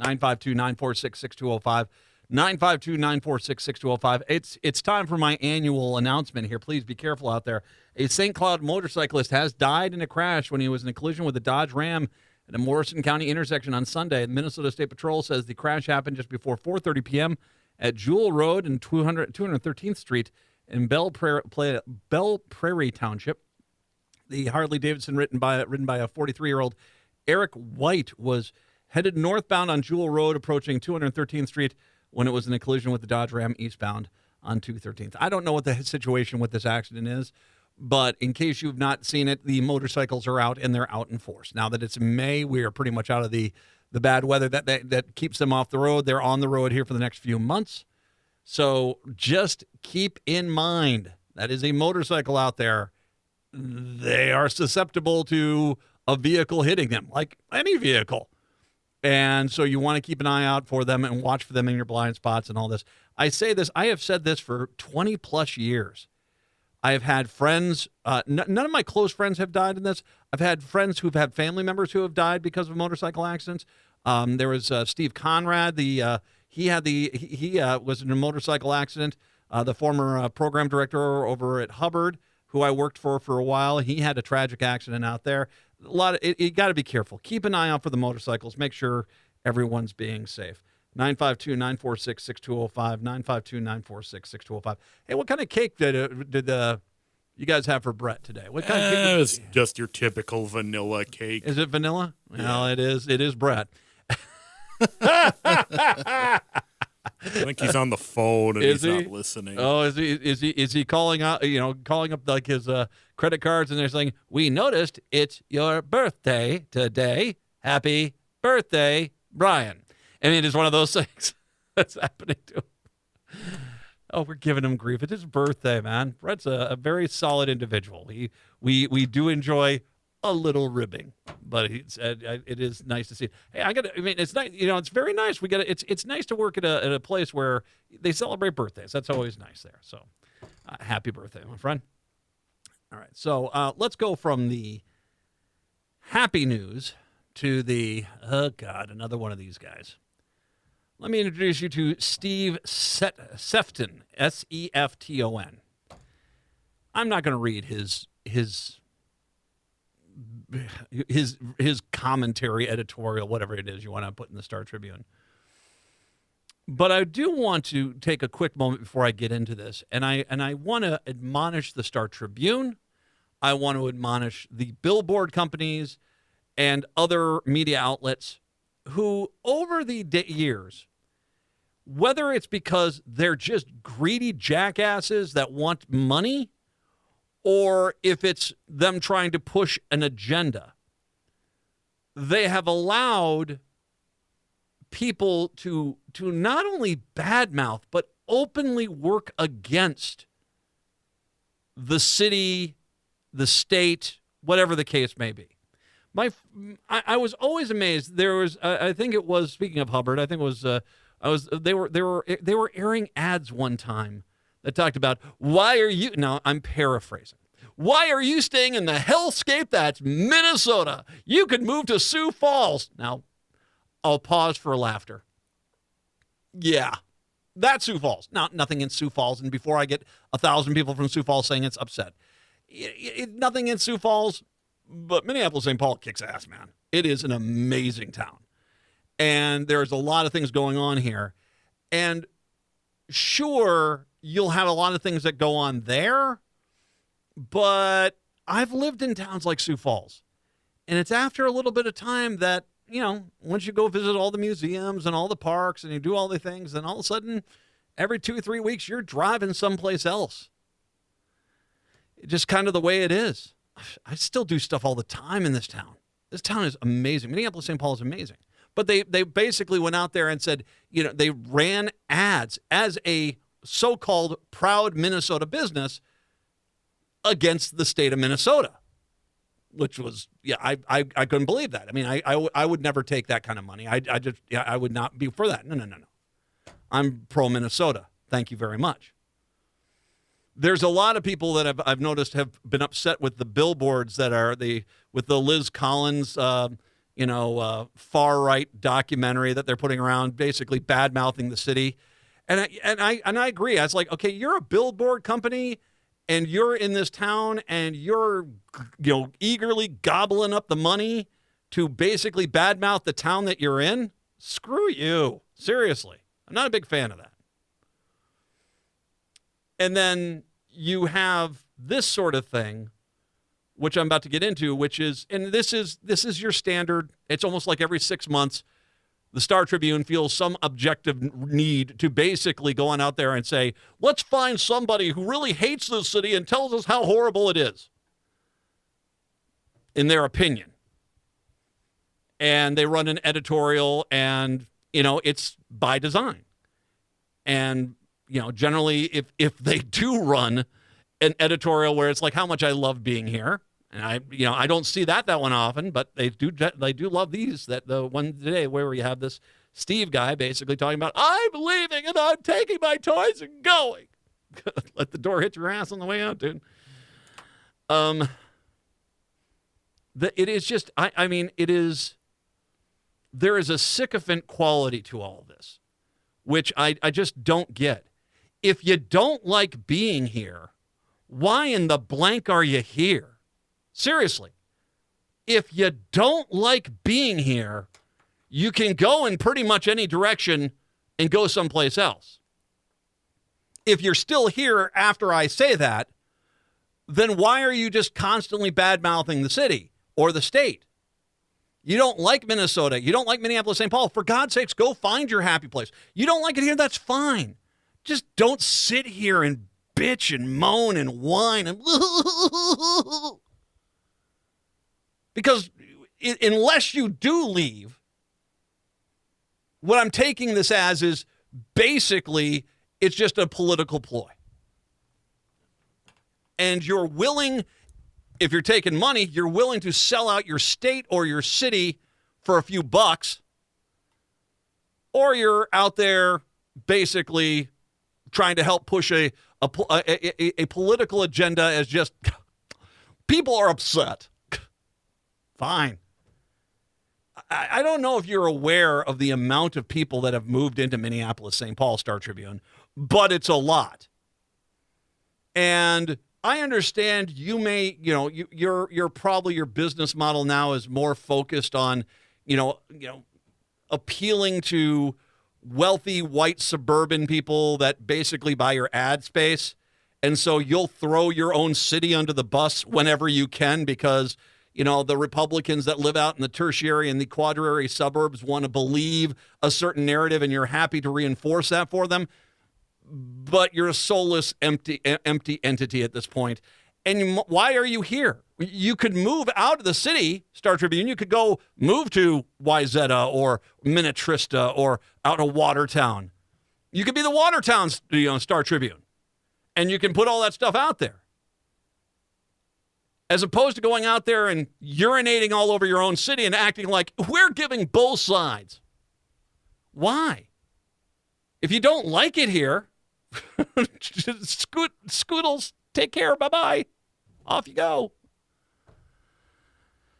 952-946-6205. 952-946-6205. It's time for my annual announcement here. Please be careful out there. A St. Cloud motorcyclist has died in a crash when he was in a collision with a Dodge Ram at a Morrison County intersection on Sunday. Minnesota State Patrol says the crash happened just before 4:30 p.m. at Jewel Road and 213th Street in Belle Prairie Township. The Harley-Davidson ridden by a 43-year-old Eric White was headed northbound on Jewel Road, approaching 213th Street when it was in a collision with the Dodge Ram eastbound on 213th. I don't know what the situation with this accident is, but in case you've not seen it, the motorcycles are out, and they're out in force. Now that it's May, we are pretty much out of the bad weather that keeps them off the road. They're on the road here for the next few months. So just keep in mind, that is a motorcycle out there. They are susceptible to a vehicle hitting them, like any vehicle. And so you want to keep an eye out for them and watch for them in your blind spots and all this. I say this, I have said this for 20 plus years. I have had friends, none of my close friends have died in this. I've had friends who've had family members who have died because of motorcycle accidents. There was Steve Conrad, he was in a motorcycle accident. The former program director over at Hubbard, who I worked for a while, he had a tragic accident out there. You got to be careful. Keep an eye out for the motorcycles. Make sure everyone's being safe. 952-946-6205. 952-946-6205. Hey, what kind of cake did you guys have for Brett today? What kind of cake? It was just your typical vanilla cake. Is it vanilla? Yeah. Well, it is. It is Brett. I think he's on the phone and he's not listening. Oh, is he calling out? Calling up like his credit cards, and they're saying, "We noticed it's your birthday today. Happy birthday, Brian." I mean, it's one of those things that's happening to him. Oh, we're giving him grief. It's his birthday, man. Brett's a very solid individual. We do enjoy a little ribbing, but he said it is nice to see. Hey, it's nice. It's very nice. It's nice to work at a place where they celebrate birthdays. That's always nice there. So, happy birthday, my friend. All right. So let's go from the happy news to the another one of these guys. Let me introduce you to Steve Sefton, Sefton. I'm not going to read his commentary, editorial, whatever it is you want to put in the Star Tribune. But I do want to take a quick moment before I get into this, and I want to admonish the Star Tribune. I want to admonish the billboard companies and other media outlets who, over the years, whether it's because they're just greedy jackasses that want money, or if it's them trying to push an agenda, they have allowed people to not only badmouth, but openly work against the city, the state, whatever the case may be. I was always amazed. There was, I think it was, speaking of Hubbard, I think it was, they were airing ads one time that talked about, why are you, now I'm paraphrasing, why are you staying in the hellscape that's Minnesota? You could move to Sioux Falls. Now, I'll pause for laughter. Yeah, That's Sioux Falls. Now, nothing in Sioux Falls, and before I get 1,000 people from Sioux Falls saying it's upset, nothing in Sioux Falls, but Minneapolis-St. Paul kicks ass, man. It is an amazing town. And there's a lot of things going on here. And sure, you'll have a lot of things that go on there, but I've lived in towns like Sioux Falls. And it's after a little bit of time that, once you go visit all the museums and all the parks and you do all the things, then all of a sudden, every 2-3 weeks, you're driving someplace else. It's just kind of the way it is. I still do stuff all the time in this town. This town is amazing. Minneapolis-St. Paul is amazing. But they basically went out there and said, they ran ads as a so-called proud Minnesota business against the state of Minnesota, which was, I couldn't believe that. I mean, I would never take that kind of money. I would not be for that. No. I'm pro-Minnesota. Thank you very much. There's a lot of people that I've noticed have been upset with the billboards that are with the Liz Collins, far-right documentary that they're putting around, basically bad-mouthing the city. And I agree. I was like, okay, you're a billboard company, and you're in this town, and you're eagerly gobbling up the money to basically badmouth the town that you're in. Screw you. Seriously. I'm not a big fan of that. And then you have this sort of thing, which I'm about to get into, which is, and this is your standard. It's almost like every 6 months, the Star Tribune feels some objective need to basically go on out there and say, let's find somebody who really hates this city and tells us how horrible it is, in their opinion. And they run an editorial, and, it's by design. And, generally, if they do run an editorial where it's like how much I love being here, and I don't see that one often, but they do love these. That the one today where you have this Steve guy basically talking about, I'm leaving and I'm taking my toys and going. Let the door hit your ass on the way out, dude. It is just, there is a sycophant quality to all of this, which I just don't get. If you don't like being here, why in the blank are you here? Seriously. If you don't like being here, you can go in pretty much any direction and go someplace else. If you're still here after I say that, then why are you just constantly bad-mouthing the city or the state? You don't like Minnesota. You don't like Minneapolis-St. Paul. For God's sakes, go find your happy place. You don't like it here, that's fine. Just don't sit here and bitch and moan and whine and because unless you do leave, what I'm taking this as is basically it's just a political ploy. And you're willing, if you're taking money, you're willing to sell out your state or your city for a few bucks, or you're out there basically trying to help push a political agenda as just people are upset. Fine. I don't know if you're aware of the amount of people that have moved into Minneapolis-St. Paul, Star Tribune, but it's a lot. And I understand you may, you're probably your business model now is more focused on, appealing to wealthy white suburban people that basically buy your ad space. And so you'll throw your own city under the bus whenever you can because, the Republicans that live out in the tertiary and the quaternary suburbs want to believe a certain narrative and you're happy to reinforce that for them. But you're a soulless, empty entity at this point. And why are you here? You could move out of the city, Star Tribune. You could go move to Wayzata or Minnetrista or out of Watertown. You could be the Watertown, Star Tribune. And you can put all that stuff out there. As opposed to going out there and urinating all over your own city and acting like we're giving both sides. Why? If you don't like it here, scoodles, take care, bye-bye. Off you go.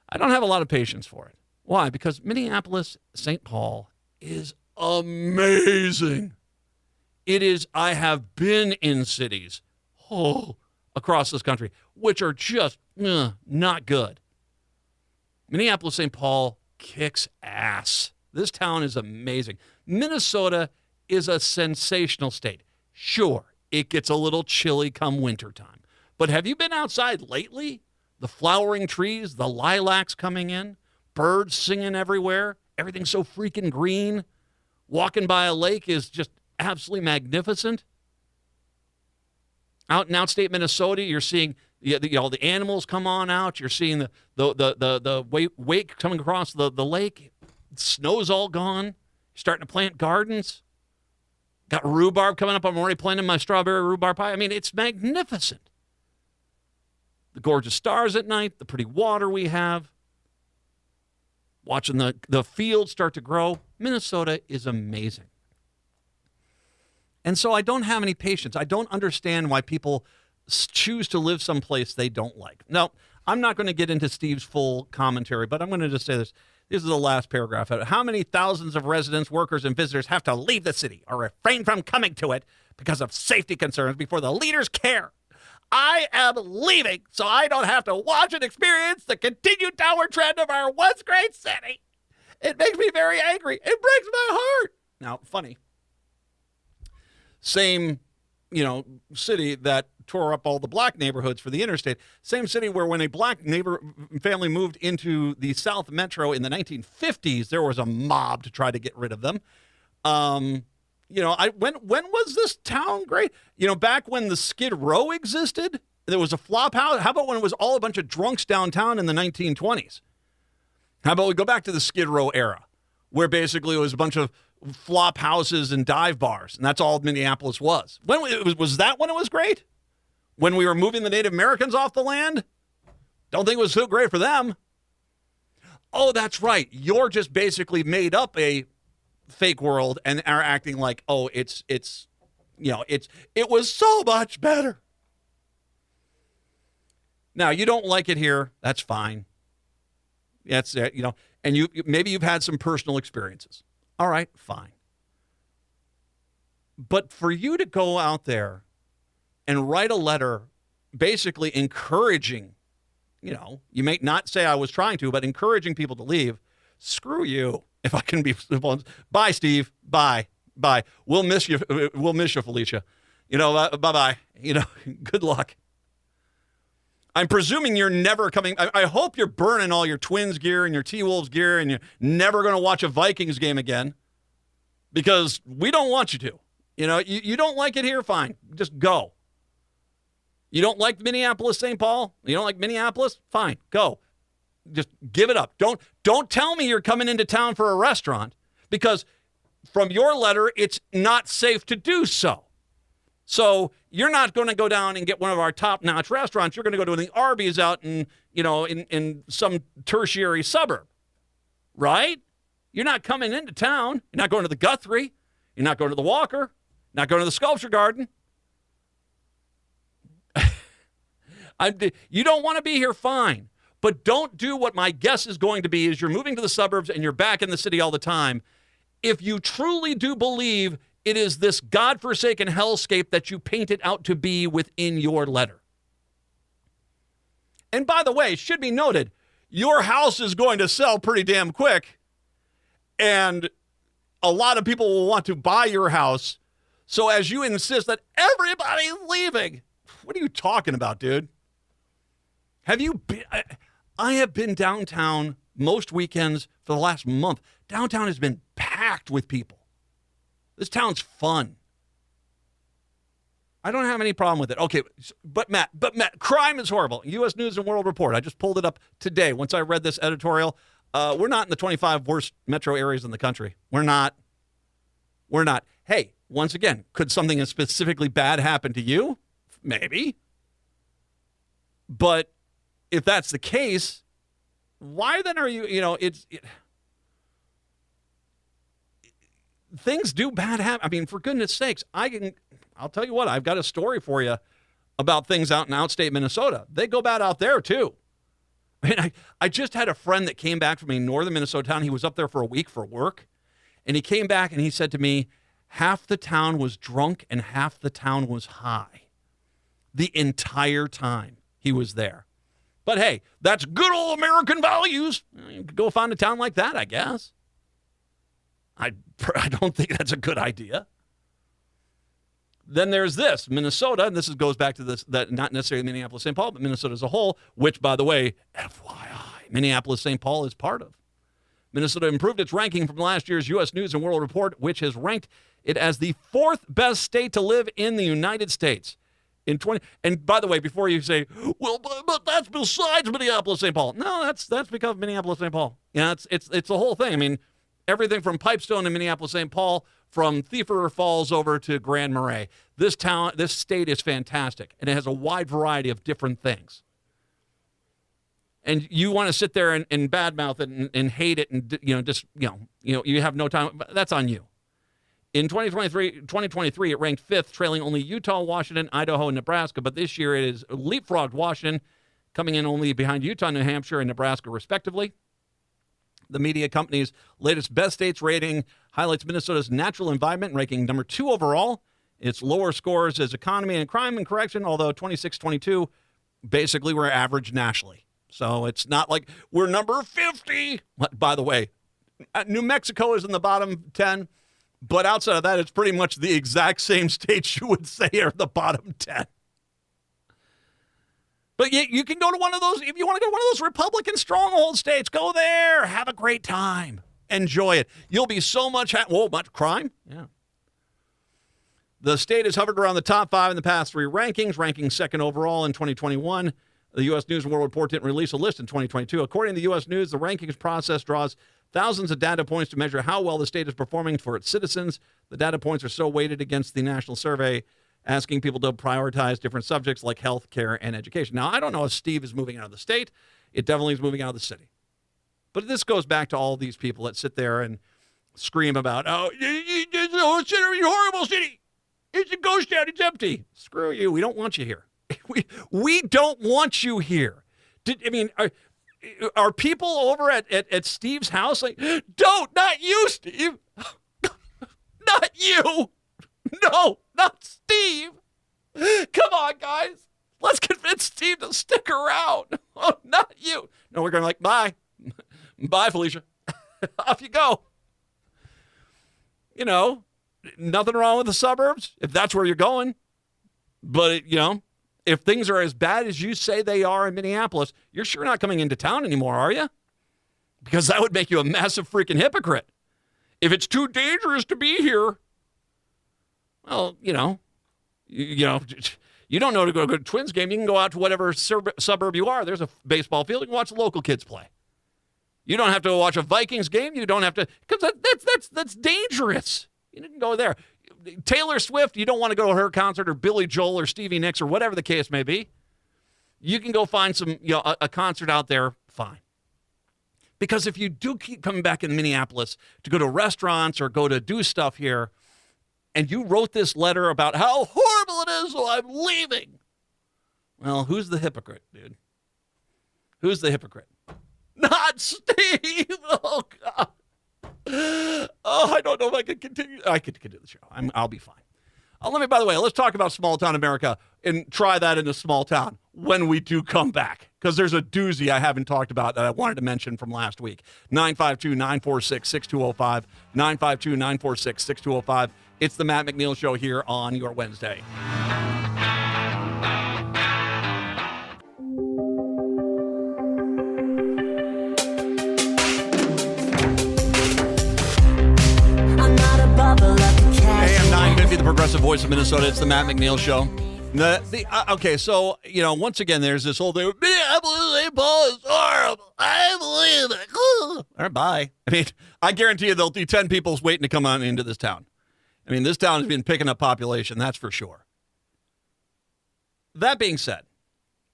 I don't have a lot of patience for it. Why? Because Minneapolis, St. Paul is amazing. It is, I have been in cities across this country, which are just not good. Minneapolis, St. Paul kicks ass. This town is amazing. Minnesota is a sensational state. Sure, it gets a little chilly come wintertime. But have you been outside lately? The flowering trees, the lilacs coming in, birds singing everywhere, everything's so freaking green. Walking by a lake is just absolutely magnificent. Out in outstate Minnesota, you're seeing the animals come on out. You're seeing the wake coming across the lake. Snow's all gone. You're starting to plant gardens. Got rhubarb coming up. I'm already planting my strawberry rhubarb pie. I mean, it's magnificent. The gorgeous stars at night, the pretty water we have. Watching the fields start to grow. Minnesota is amazing. And so I don't have any patience. I don't understand why people choose to live someplace they don't like. Now, I'm not going to get into Steve's full commentary, but I'm going to just say this. This is the last paragraph. How many thousands of residents, workers, and visitors have to leave the city or refrain from coming to it because of safety concerns before the leaders care? I am leaving so I don't have to watch and experience the continued downward trend of our once great city. It makes me very angry. It breaks my heart. Now, funny. Same, city that tore up all the black neighborhoods for the interstate. Same city where when a black neighbor family moved into the South Metro in the 1950s, there was a mob to try to get rid of them. When was this town great? Back when the Skid Row existed, there was a flop house. How about when it was all a bunch of drunks downtown in the 1920s? How about we go back to the Skid Row era, where basically it was a bunch of flop houses and dive bars, and that's all Minneapolis was. Was that when it was great? When we were moving the Native Americans off the land? Don't think it was so great for them. Oh, that's right. You're just basically made up a fake world and are acting like, oh, it was so much better. Now, you don't like it here. That's fine. That's it, and maybe you've had some personal experiences. All right, fine. But for you to go out there and write a letter basically encouraging, you may not say I was trying to, but encouraging people to leave, screw you, if I can be simple. Bye, Steve. Bye. We'll miss you. We'll miss you, Felicia. Bye-bye. Good luck. I'm presuming you're never coming. I hope you're burning all your Twins gear and your T-Wolves gear and you're never going to watch a Vikings game again because we don't want you to. You don't like it here? Fine. Just go. You don't like Minneapolis, St. Paul? You don't like Minneapolis? Fine. Go. Just give it up. Don't tell me you're coming into town for a restaurant because from your letter, it's not safe to do so. So you're not going to go down and get one of our top-notch restaurants. You're going to go to the Arby's out in some tertiary suburb, right? You're not coming into town. You're not going to the Guthrie. You're not going to the Walker. Not going to the Sculpture Garden. You don't want to be here, fine. But don't do what my guess is going to be is you're moving to the suburbs and you're back in the city all the time. If you truly do believe it is this godforsaken hellscape that you paint it out to be within your letter. And by the way, it should be noted, your house is going to sell pretty damn quick, and a lot of people will want to buy your house. So as you insist that everybody's leaving, what are you talking about, dude? Have you been? I have been downtown most weekends for the last month. Downtown has been packed with people. This town's fun. I don't have any problem with it. Okay, but Matt, crime is horrible. U.S. News and World Report. I just pulled it up today. Once I read this editorial, we're not in the 25 worst metro areas in the country. We're not. Hey, once again, could something specifically bad happen to you? Maybe. But if that's the case, why then are you, things do bad happen. I mean, for goodness sakes, I'll tell you what, I've got a story for you about things out in outstate Minnesota. They go bad out there too. I mean, I just had a friend that came back from a northern Minnesota town. He was up there for a week for work. And he came back and he said to me, half the town was drunk and half the town was high. The entire time he was there. But hey, that's good old American values. You could go find a town like that, I guess. I don't think that's a good idea. Then there's this, Minnesota, and goes back to this, that not necessarily Minneapolis, St. Paul, but Minnesota as a whole, which, by the way, FYI, Minneapolis, St. Paul is part of. Minnesota improved its ranking from last year's U.S. News and World Report, which has ranked it as the 4th best state to live in the United States. And by the way, before you say, well, but that's besides Minneapolis, St. Paul. No, that's because of Minneapolis, St. Paul. Yeah, it's the whole thing. I mean, everything from Pipestone to Minneapolis, St. Paul, from Thief River Falls over to Grand Marais. This state is fantastic, and it has a wide variety of different things. And you want to sit there and badmouth it and hate it and you have no time. That's on you. In 2023, it ranked 5th, trailing only Utah, Washington, Idaho, and Nebraska. But this year, it is leapfrogged Washington, coming in only behind Utah, New Hampshire, and Nebraska, respectively. The media company's latest best states rating highlights Minnesota's natural environment, ranking number 2 overall. Its lower scores as economy and crime and correction, although 26-22, basically we're average nationally. So it's not like we're number 50. By the way, New Mexico is in the bottom 10. But outside of that, it's pretty much the exact same states you would say are the bottom 10. But you can go to one of those, if you want to go to one of those Republican stronghold states, go there. Have a great time. Enjoy it. You'll be so much, much crime? Yeah. The state has hovered around the top 5 in the past 3 rankings, ranking 2nd overall in 2021. The U.S. News and World Report didn't release a list in 2022. According to the U.S. News, the rankings process draws thousands of data points to measure how well the state is performing for its citizens. The data points are so weighted against the national survey, asking people to prioritize different subjects like health, care, and education. Now, I don't know if Steve is moving out of the state. It definitely is moving out of the city. But this goes back to all these people that sit there and scream about, it's a horrible city. It's a ghost town. It's empty. Screw you. We don't want you here. We don't want you here. Are people over at Steve's house like, not you, Steve. Not you. No, not Steve. Come on, guys. Let's convince Steve to stick around. Oh, not you. No, we're going like, bye. Bye, Felicia. Off you go. Nothing wrong with the suburbs if that's where you're going. But, if things are as bad as you say they are in Minneapolis, you're sure not coming into town anymore, are you? Because that would make you a massive freaking hypocrite. If it's too dangerous to be here, well, you don't know to go to a Twins game. You can go out to whatever suburb you are. There's a baseball field. You can watch the local kids play. You don't have to watch a Vikings game. You don't have to, because that's dangerous. You didn't go there. Taylor Swift, you don't want to go to her concert, or Billy Joel or Stevie Nicks or whatever the case may be. You can go find some, a concert out there, fine. Because if you do keep coming back in Minneapolis to go to restaurants or go to do stuff here, and you wrote this letter about how horrible it is, so I'm leaving. Well, who's the hypocrite, dude? Who's the hypocrite? Not Steve! Oh, God. Oh, I don't know if I can continue. I could continue the show. I'll be fine. By the way, let's talk about small town America and try that in a small town when we do come back. Because there's a doozy I haven't talked about that I wanted to mention from last week. 952-946-6205. 952-946-6205. It's the Matt McNeil Show here on your Wednesday. AM 950, the progressive voice of Minnesota. It's the Matt McNeil Show. Okay, so, once again, there's this whole thing. Minneapolis, St. Paul is horrible. I believe it. All right, bye. I guarantee you there'll be 10 people waiting to come on into this town. This town has been picking up population, that's for sure. That being said,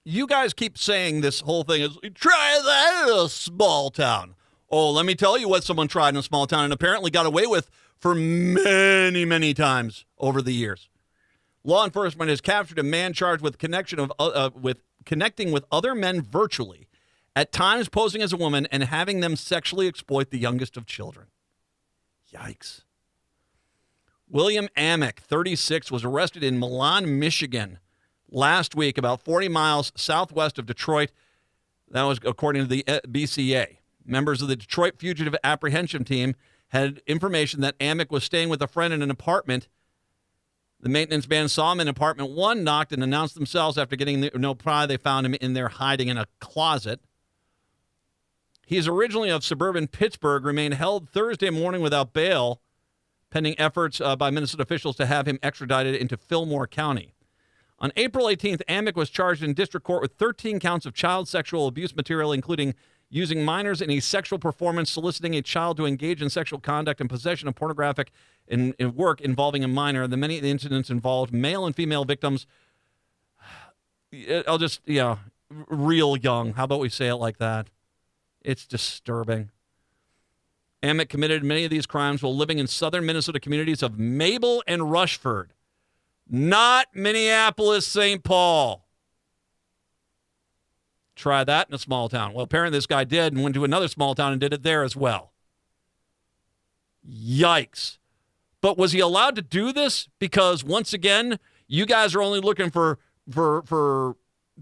you guys keep saying this whole thing is, try that in a small town. Oh, let me tell you what someone tried in a small town and apparently got away with for many, many times over the years. Law enforcement has captured a man charged with connecting with other men virtually, at times posing as a woman and having them sexually exploit the youngest of children. Yikes. William Amick, 36, was arrested in Milan, Michigan last week, about 40 miles southwest of Detroit. That was according to the BCA. Members of the Detroit Fugitive Apprehension Team had information that Amick was staying with a friend in an apartment. The maintenance man saw him in apartment 1, knocked, and announced themselves. After getting no reply, they found him in there hiding in a closet. He is originally of suburban Pittsburgh, remained held Thursday morning without bail, pending efforts by Minnesota officials to have him extradited into Fillmore County. On April 18th, Amick was charged in district court with 13 counts of child sexual abuse material, including using minors in a sexual performance, soliciting a child to engage in sexual conduct, and possession of pornographic in work involving a minor. The many incidents involved male and female victims. Real young. How about we say it like that? It's disturbing. Amick committed many of these crimes while living in southern Minnesota communities of Mabel and Rushford, not Minneapolis, St. Paul. Try that in a small town. Well, apparently this guy did and went to another small town and did it there as well. Yikes. But was he allowed to do this? Because, once again, you guys are only looking for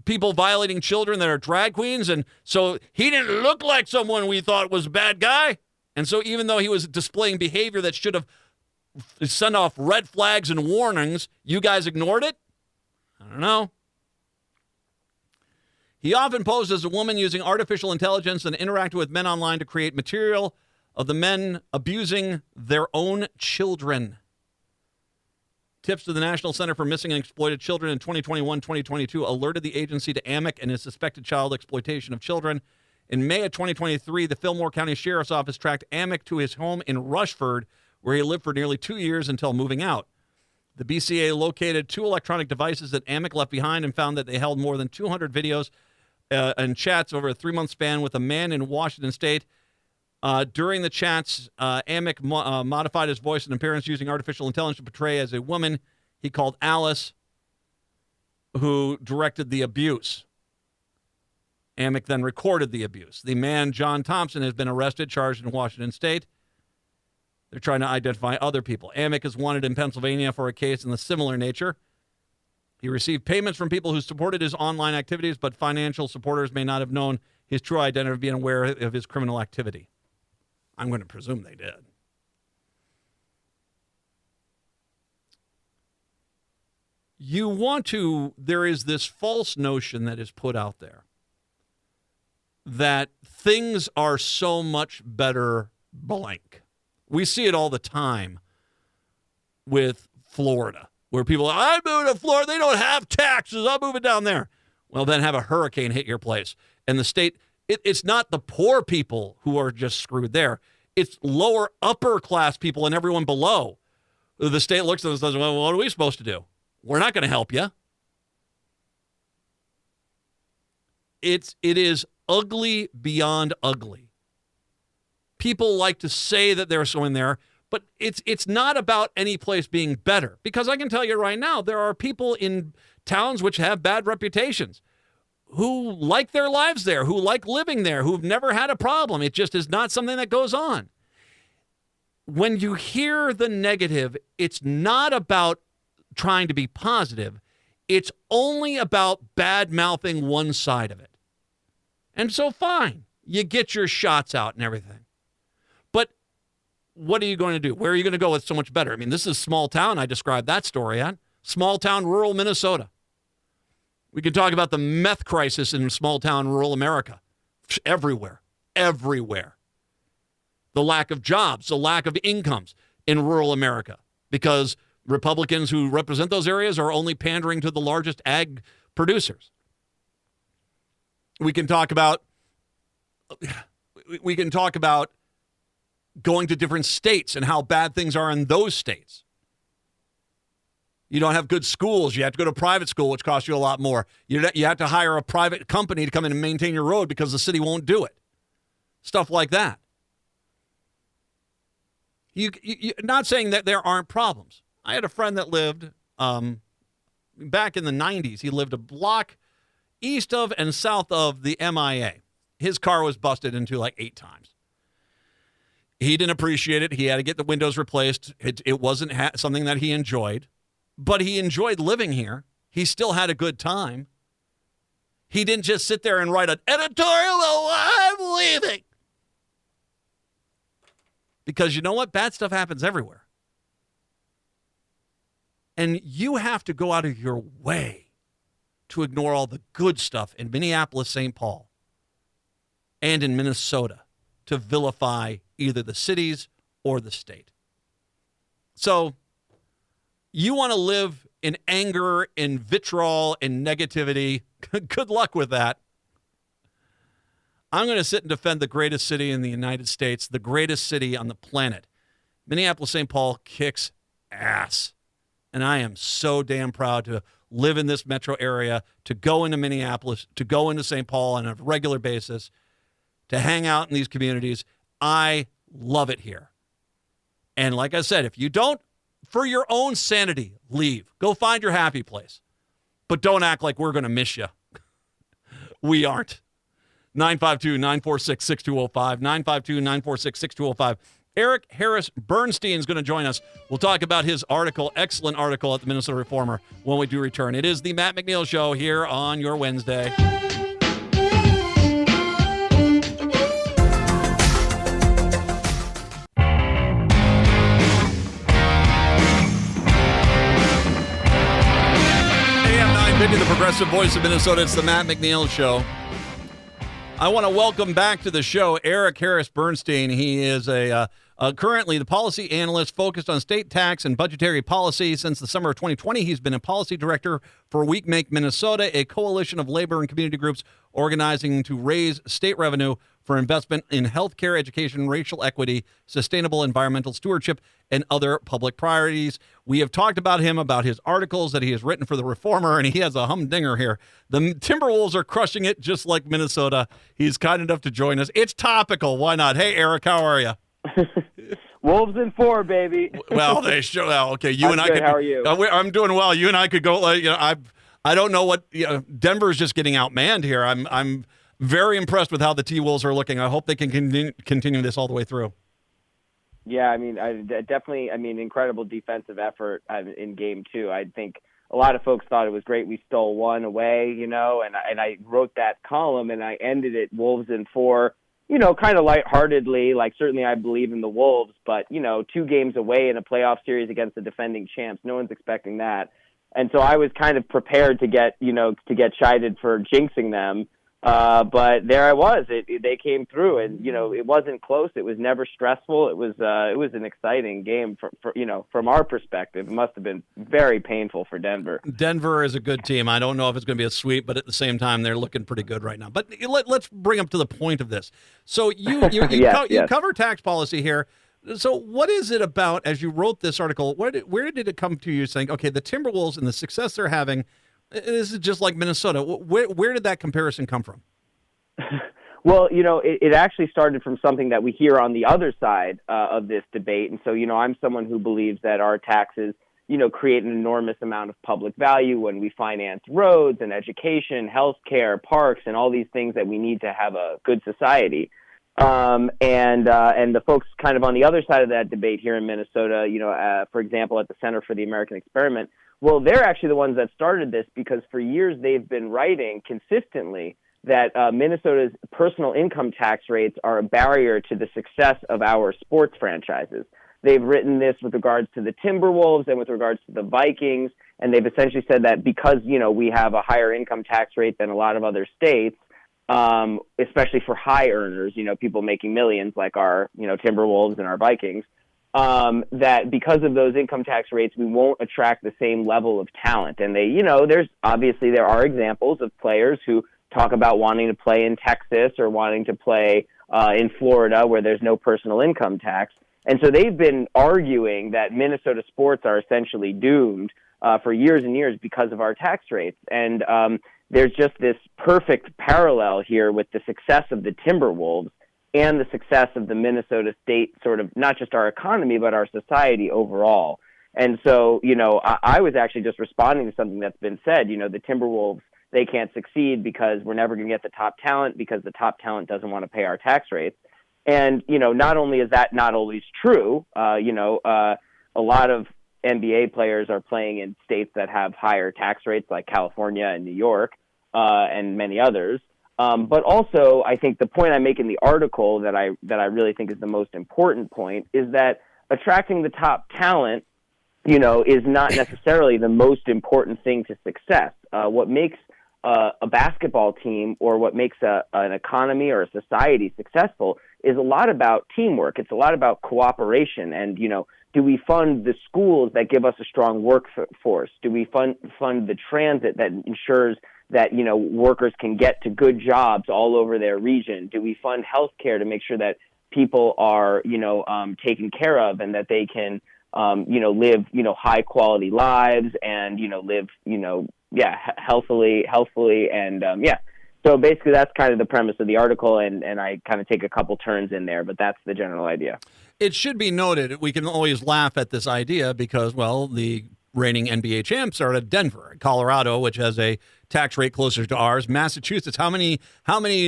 people violating children that are drag queens, and so he didn't look like someone we thought was a bad guy. And so even though he was displaying behavior that should have sent off red flags and warnings, you guys ignored it? I don't know. He often posed as a woman using artificial intelligence and interacted with men online to create material of the men abusing their own children. Tips to the National Center for Missing and Exploited Children in 2021-2022 alerted the agency to Amick and his suspected child exploitation of children. In May of 2023, the Fillmore County Sheriff's Office tracked Amick to his home in Rushford, where he lived for nearly 2 years until moving out. The BCA located 2 electronic devices that Amick left behind and found that they held more than 200 videos and chats over a 3-month span with a man in Washington State. During the chats, Amick modified his voice and appearance using artificial intelligence to portray as a woman he called Alice, who directed the abuse. Amick then recorded the abuse. The man, John Thompson, has been arrested, charged in Washington State. They're trying to identify other people. Amick is wanted in Pennsylvania for a case in the similar nature. He received payments from people who supported his online activities, but financial supporters may not have known his true identity or being aware of his criminal activity. I'm going to presume they did. There is this false notion that is put out there that things are so much better blank. We see it all the time with Florida, where people are, I'm moving to Florida, they don't have taxes, I'm moving down there. Well, then have a hurricane hit your place. And the state, it's not the poor people who are just screwed there. It's lower upper class people and everyone below. The state looks at us and says, well, what are we supposed to do? We're not going to help you. It is ugly beyond ugly. People like to say that there's someone there, but it's not about any place being better. Because I can tell you right now, there are people in towns which have bad reputations who like their lives there, who like living there, who've never had a problem. It just is not something that goes on. When you hear the negative, it's not about trying to be positive. It's only about bad-mouthing one side of it. And so fine, you get your shots out and everything. But what are you going to do? Where are you going to go with so much better? I mean, this is small town I described that story at. Small town, rural Minnesota. We can talk about the meth crisis in small town, rural America. Everywhere. The lack of jobs, the lack of incomes in rural America, because Republicans who represent those areas are only pandering to the largest ag producers. We can talk about going to different states and how bad things are in those states. You don't have good schools. You have to go to private school, which costs you a lot more. You have to hire a private company to come in and maintain your road because the city won't do it. Stuff like that. You're not saying that there aren't problems. I had a friend that lived back in the 90s. He lived a block east of and south of the MIA. His car was busted into like 8 times. He didn't appreciate it. He had to get the windows replaced. It wasn't something that he enjoyed, but he enjoyed living here. He still had a good time. He didn't just sit there and write an editorial, oh, I'm leaving. Because you know what? Bad stuff happens everywhere. And you have to go out of your way to ignore all the good stuff in Minneapolis, St. Paul, and in Minnesota to vilify either the cities or the state. So you want to live in anger, in vitriol, in negativity. Good luck with that. I'm going to sit and defend the greatest city in the United States, the greatest city on the planet. Minneapolis, St. Paul kicks ass. And I am so damn proud to live in this metro area, to go into Minneapolis, to go into St. Paul on a regular basis, to hang out in these communities. I love it here. And like I said, if you don't, for your own sanity, leave. Go find your happy place. But don't act like we're going to miss you. We aren't. 952-946-6205, 952-946-6205. Eric Harris Bernstein is going to join us. We'll talk about his article, excellent article at the Minnesota Reformer, when we do return. It is the Matt McNeil Show here on your Wednesday. AM 950, the progressive voice of Minnesota. It's the Matt McNeil Show. I want to welcome back to the show Eric Harris Bernstein. He is currently the policy analyst focused on state tax and budgetary policy. Since the summer of 2020, he's been a policy director for We Make Minnesota, a coalition of labor and community groups organizing to raise state revenue for investment in healthcare, education, racial equity, sustainable environmental stewardship, and other public priorities. We have talked about him, about his articles that he has written for the Reformer, and he has a humdinger here. The Timberwolves are crushing it just like Minnesota. He's kind enough to join us. It's topical. Why not? Hey, Eric, how are you? Wolves in 4, baby. Well, they sure. Well, okay, you I'm and I good. could. How are you? I'm doing well. You and I could go. I don't know what. Denver's just getting outmanned here. I'm very impressed with how the T-Wolves are looking. I hope they can continue this all the way through. Yeah, I mean, definitely. I mean, incredible defensive effort in Game 2. I think a lot of folks thought it was great. We stole one away, and I wrote that column and I ended it Wolves in 4. Kind of lightheartedly, like certainly I believe in the Wolves, but 2 games away in a playoff series against the defending champs. No one's expecting that. And so I was kind of prepared to get chided for jinxing them. But there I was. They came through, and it wasn't close. It was never stressful. It was an exciting game from our perspective. It must have been very painful for Denver. Denver is a good team. I don't know if it's going to be a sweep, but at the same time, they're looking pretty good right now. But let's bring up to the point of this. So you you cover tax policy here. So what is it about, as you wrote this article, where did it come to you saying, okay, the Timberwolves and the success they're having, this is just like Minnesota. Where did that comparison come from? Well, it actually started from something that we hear on the other side of this debate. And so, I'm someone who believes that our taxes, create an enormous amount of public value when we finance roads and education, healthcare, parks, and all these things that we need to have a good society. And the folks kind of on the other side of that debate here in Minnesota, for example, at the Center for the American Experiment, well, they're actually the ones that started this because for years they've been writing consistently that Minnesota's personal income tax rates are a barrier to the success of our sports franchises. They've written this with regards to the Timberwolves and with regards to the Vikings, and they've essentially said that because, we have a higher income tax rate than a lot of other states, especially for high earners, people making millions like our, Timberwolves and our Vikings, that because of those income tax rates, we won't attract the same level of talent. And there are examples of players who talk about wanting to play in Texas or wanting to play in Florida where there's no personal income tax. And so they've been arguing that Minnesota sports are essentially doomed for years and years because of our tax rates. And there's just this perfect parallel here with the success of the Timberwolves and the success of the Minnesota state, sort of not just our economy, but our society overall. And so, I was actually just responding to something that's been said. The Timberwolves, they can't succeed because we're never going to get the top talent because the top talent doesn't want to pay our tax rates. And, not only is that not always true, a lot of NBA players are playing in states that have higher tax rates like California and New York, and many others. But also, I think the point I make in the article that I really think is the most important point is that attracting the top talent, is not necessarily the most important thing to success. What makes a basketball team or what makes an economy or a society successful is a lot about teamwork. It's a lot about cooperation. And, do we fund the schools that give us a strong workforce? Do we fund the transit that ensures that, workers can get to good jobs all over their region? Do we fund healthcare to make sure that people are, taken care of and that they can, live, high quality lives and, live, healthily. And, so basically that's kind of the premise of the article. And I kind of take a couple turns in there, but that's the general idea. It should be noted, we can always laugh at this idea because, well, the reigning NBA champs are at Denver, Colorado, which has a tax rate closer to ours. Massachusetts, how many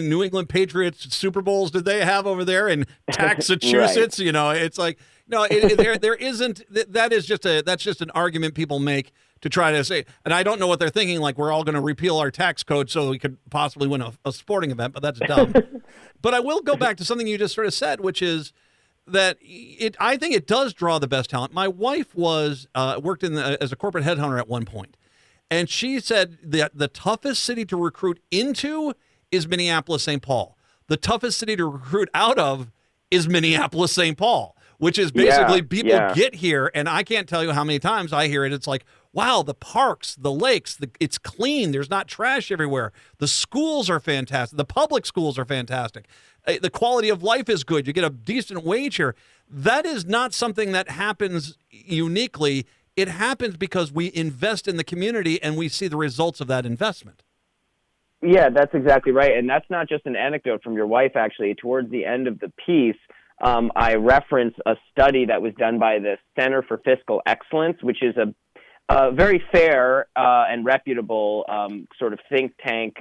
New England Patriots Super Bowls did they have over there in Massachusetts? Right. It's like, no, there isn't. That's just an argument people make to try to say, and I don't know what they're thinking, like we're all going to repeal our tax code so we could possibly win a sporting event, but that's dumb. But I will go back to something you just sort of said, which is that I think it does draw the best talent. My wife worked as a corporate headhunter at one point, and she said that the toughest city to recruit into is Minneapolis, St. Paul. The toughest city to recruit out of is Minneapolis, St. Paul, which is basically people get here, and I can't tell you how many times I hear it. It's like, wow, the parks, the lakes, it's clean. There's not trash everywhere. The schools are fantastic. The public schools are fantastic. The quality of life is good. You get a decent wage here. That is not something that happens uniquely. It happens because we invest in the community and we see the results of that investment. Yeah, that's exactly right. And that's not just an anecdote from your wife, actually. Towards the end of the piece, I reference a study that was done by the Center for Fiscal Excellence, which is a very fair and reputable sort of think tank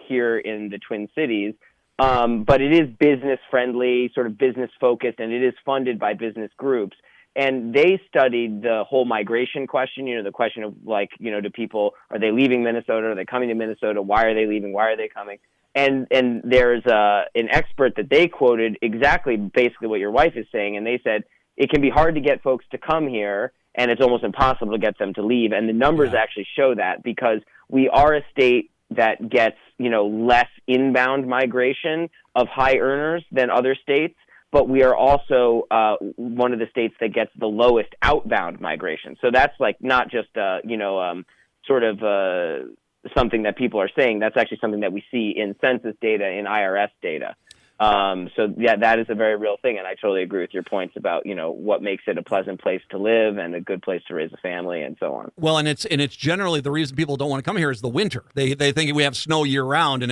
here in the Twin Cities. But it is business friendly, sort of business focused, and it is funded by business groups. And they studied the whole migration question, the question of do people, are they leaving Minnesota? Are they coming to Minnesota? Why are they leaving? Why are they coming? And there's an expert that they quoted exactly basically what your wife is saying. And they said, it can be hard to get folks to come here, and it's almost impossible to get them to leave. And the numbers actually show that because we are a state that gets, less inbound migration of high earners than other states, but we are also one of the states that gets the lowest outbound migration. So that's not just, something that people are saying. That's actually something that we see in census data, in IRS data. That is a very real thing. And I totally agree with your points about, what makes it a pleasant place to live and a good place to raise a family and so on. Well, and it's generally the reason people don't want to come here is the winter. They think we have snow year round, and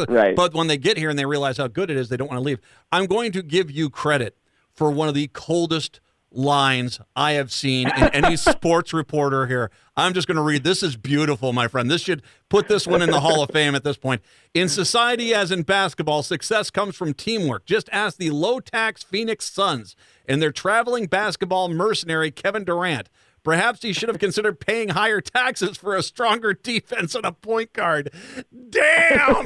right. But when they get here and they realize how good it is, they don't want to leave. I'm going to give you credit for one of the coldest lines I have seen in any sports reporter here. I'm just going to read. This is beautiful, my friend. This should put this one in the Hall of Fame at this point. In society, as in basketball, success comes from teamwork. Just ask the low-tax Phoenix Suns and their traveling basketball mercenary Kevin Durant. Perhaps he should have considered paying higher taxes for a stronger defense and a point guard. Damn!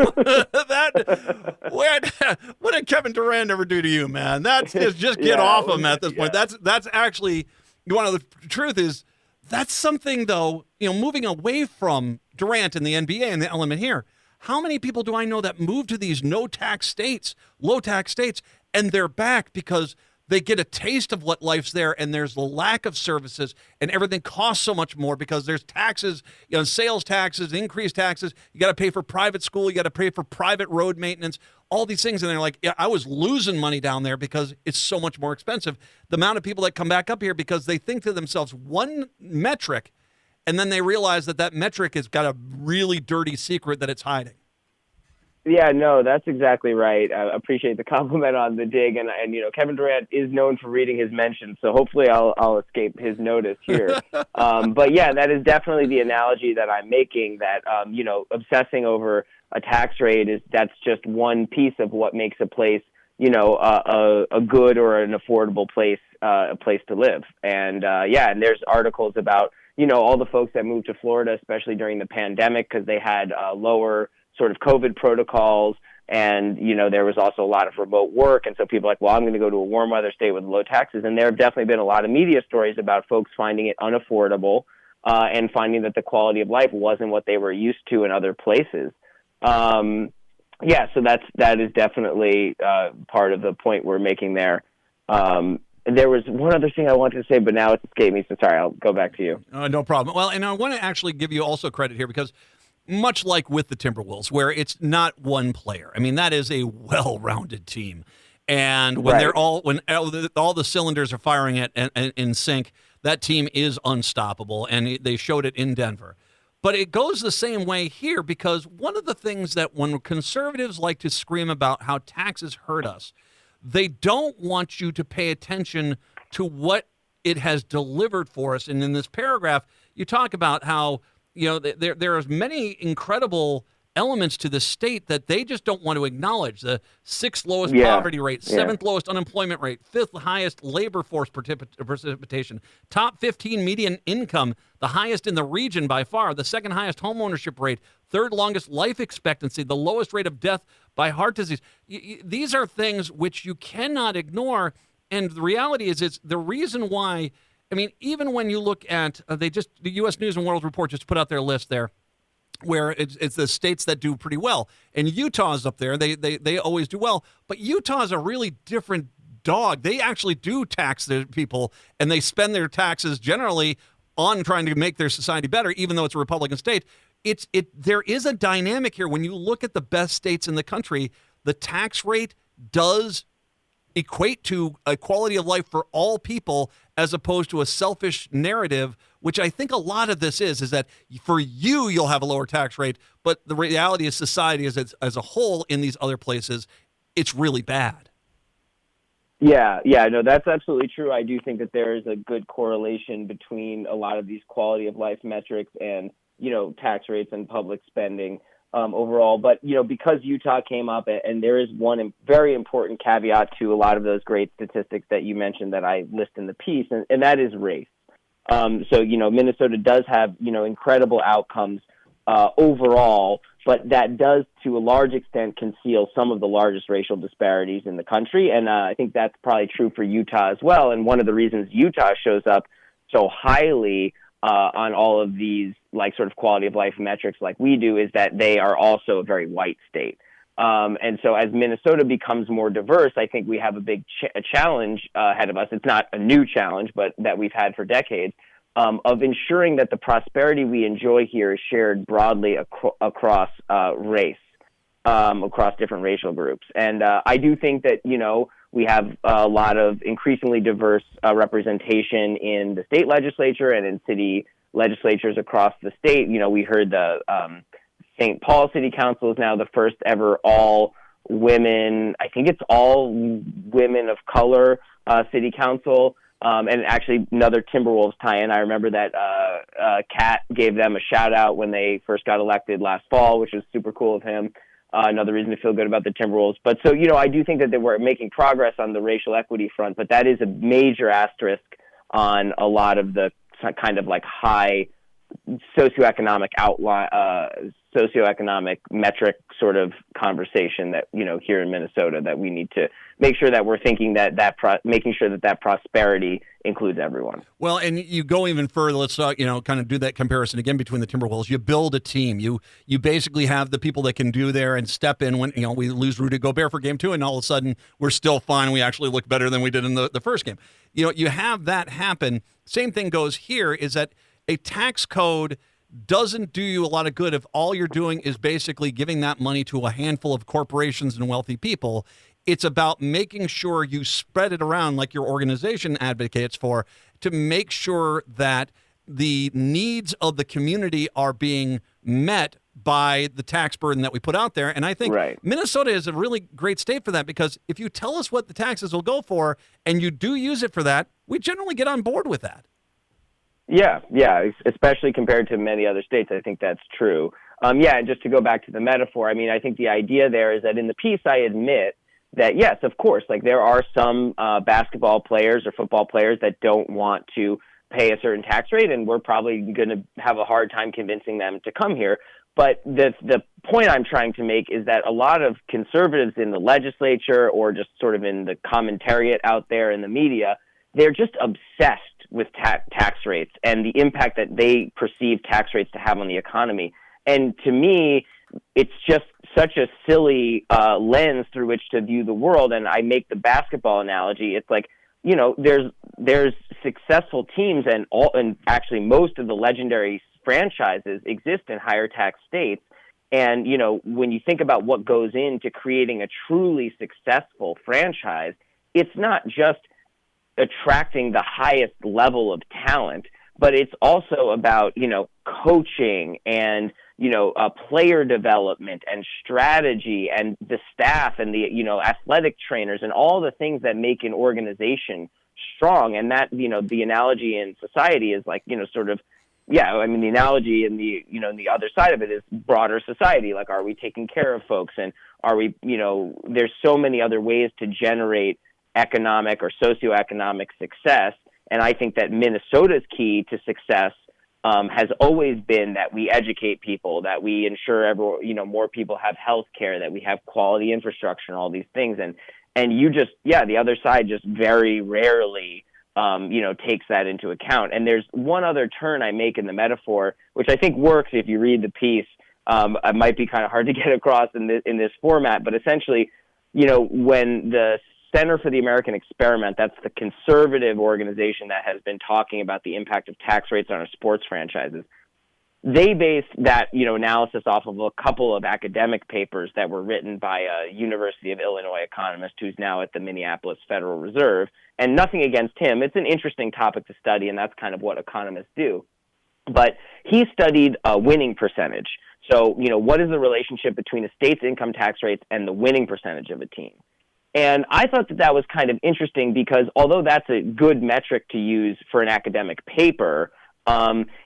What did Kevin Durant ever do to you, man? That's just get off him at this point. That's actually one of the truth is that's something though. Moving away from Durant in the NBA and the element here. How many people do I know that move to these low tax states, and they're back because they get a taste of what life's there, and there's the lack of services, and everything costs so much more because there's taxes, sales taxes, increased taxes. You got to pay for private school. You got to pay for private road maintenance, all these things. And they're like, I was losing money down there because it's so much more expensive. The amount of people that come back up here because they think to themselves one metric, and then they realize that metric has got a really dirty secret that it's hiding. Yeah, no, that's exactly right. I appreciate the compliment on the dig, and Kevin Durant is known for reading his mentions, so hopefully I'll escape his notice here. But yeah, that is definitely the analogy that I'm making. That obsessing over a tax rate that's just one piece of what makes a place a good or an affordable place, a place to live. And and there's articles about, all the folks that moved to Florida, especially during the pandemic, because they had lower sort of COVID protocols. And, there was also a lot of remote work. And so people are like, well, I'm going to go to a warm weather state with low taxes. And there have definitely been a lot of media stories about folks finding it unaffordable and finding that the quality of life wasn't what they were used to in other places. So that is definitely part of the point we're making there. There was one other thing I wanted to say, but now it's escaped me. So sorry, I'll go back to you. No problem. Well, and I want to actually give you also credit here because much like with the Timberwolves, where it's not one player. I mean, that is a well-rounded team. And when they're all the cylinders are firing in sync, that team is unstoppable, and they showed it in Denver. But it goes the same way here because one of the things that when conservatives like to scream about how taxes hurt us, they don't want you to pay attention to what it has delivered for us. And in this paragraph, you talk about how there are many incredible elements to the state that they just don't want to acknowledge. The 6th lowest poverty rate, 7th lowest unemployment rate, 5th highest labor force precipitation, top 15 median income, the highest in the region by far, the 2nd highest home ownership rate, 3rd longest life expectancy, the lowest rate of death by heart disease. These are things which you cannot ignore. And the reality is it's the reason why. I mean, even when you look at the U.S. News and World Report just put out their list there, where it's the states that do pretty well, and Utah's up there. They always do well, but Utah's a really different dog. They actually do tax their people, and they spend their taxes generally on trying to make their society better, even though it's a Republican state. There is a dynamic here. When you look at the best states in the country, the tax rate does equate to a quality of life for all people as opposed to a selfish narrative, which I think a lot of this is that for you'll have a lower tax rate, but the reality is society as a whole in these other places, it's really bad. Yeah, no, that's absolutely true. I do think that there is a good correlation between a lot of these quality of life metrics and, tax rates and public spending overall. But, because Utah came up, and there is one very important caveat to a lot of those great statistics that you mentioned that I list in the piece, and that is race. So, Minnesota does have, incredible outcomes overall, but that does, to a large extent, conceal some of the largest racial disparities in the country. And I think that's probably true for Utah as well. And one of the reasons Utah shows up so highly on all of these, like, sort of quality of life metrics like we do is that they are also a very white state. And so as Minnesota becomes more diverse, I think we have a big challenge ahead of us. It's not a new challenge, but that we've had for decades, of ensuring that the prosperity we enjoy here is shared broadly across race, across different racial groups. And I do think that, we have a lot of increasingly diverse representation in the state legislature and in city legislatures across the state. We heard the St. Paul City Council is now the first ever all women, I think it's all women of color city council. And actually another Timberwolves tie-in. I remember that Kat gave them a shout out when they first got elected last fall, which was super cool of him. Another reason to feel good about the Timberwolves. But so, I do think that we're making progress on the racial equity front, but that is a major asterisk on a lot of the kind of like high socioeconomic socioeconomic metric sort of conversation that, here in Minnesota, that we need to make sure that we're thinking making sure that prosperity includes everyone. Well, and you go even further. Let's kind of do that comparison again between the Timberwolves. You build a team. You basically have the people that can do there and step in when we lose Rudy Gobert for game 2, and all of a sudden we're still fine. We actually look better than we did in the first game. You have that happen. Same thing goes here. Is that a tax code doesn't do you a lot of good if all you're doing is basically giving that money to a handful of corporations and wealthy people. It's about making sure you spread it around like your organization advocates for, to make sure that the needs of the community are being met by the tax burden that we put out there. And I think Minnesota is a really great state for that, because if you tell us what the taxes will go for and you do use it for that, we generally get on board with that. Yeah, especially compared to many other states, I think that's true. And just to go back to the metaphor, I mean, I think the idea there is that in the piece, I admit that, yes, of course, like there are some basketball players or football players that don't want to pay a certain tax rate, and we're probably going to have a hard time convincing them to come here. But the point I'm trying to make is that a lot of conservatives in the legislature or just sort of in the commentariat out there in the media, they're just obsessed with tax rates and the impact that they perceive tax rates to have on the economy. And to me, it's just such a silly lens through which to view the world. And I make the basketball analogy. It's like, you know, there's successful teams, and actually most of the legendary franchises exist in higher tax states. And, you know, when you think about what goes into creating a truly successful franchise, it's not just attracting the highest level of talent, but it's also about, you know, coaching and, you know, player development and strategy and the staff and the, you know, athletic trainers and all the things that make an organization strong. And that, you know, the analogy in society is like, you know, sort of, yeah, I mean, the analogy in the, you know, in the other side of it is broader society. Like, are we taking care of folks? And are we, you know, there's so many other ways to generate economic or socioeconomic success. And I think that Minnesota's key to success has always been that we educate people, that we ensure more people have health care, that we have quality infrastructure and all these things. And you just, yeah, the other side just very rarely, takes that into account. And there's one other turn I make in the metaphor, which I think works if you read the piece. It might be kind of hard to get across in this format, but essentially, you know, when the Center for the American Experiment, that's the conservative organization that has been talking about the impact of tax rates on our sports franchises. They based that, you know, analysis off of a couple of academic papers that were written by a University of Illinois economist who's now at the Minneapolis Federal Reserve. And nothing against him. It's an interesting topic to study, and that's kind of what economists do. But he studied a winning percentage. So, you know, what is the relationship between a state's income tax rates and the winning percentage of a team? And I thought that was kind of interesting because although that's a good metric to use for an academic paper,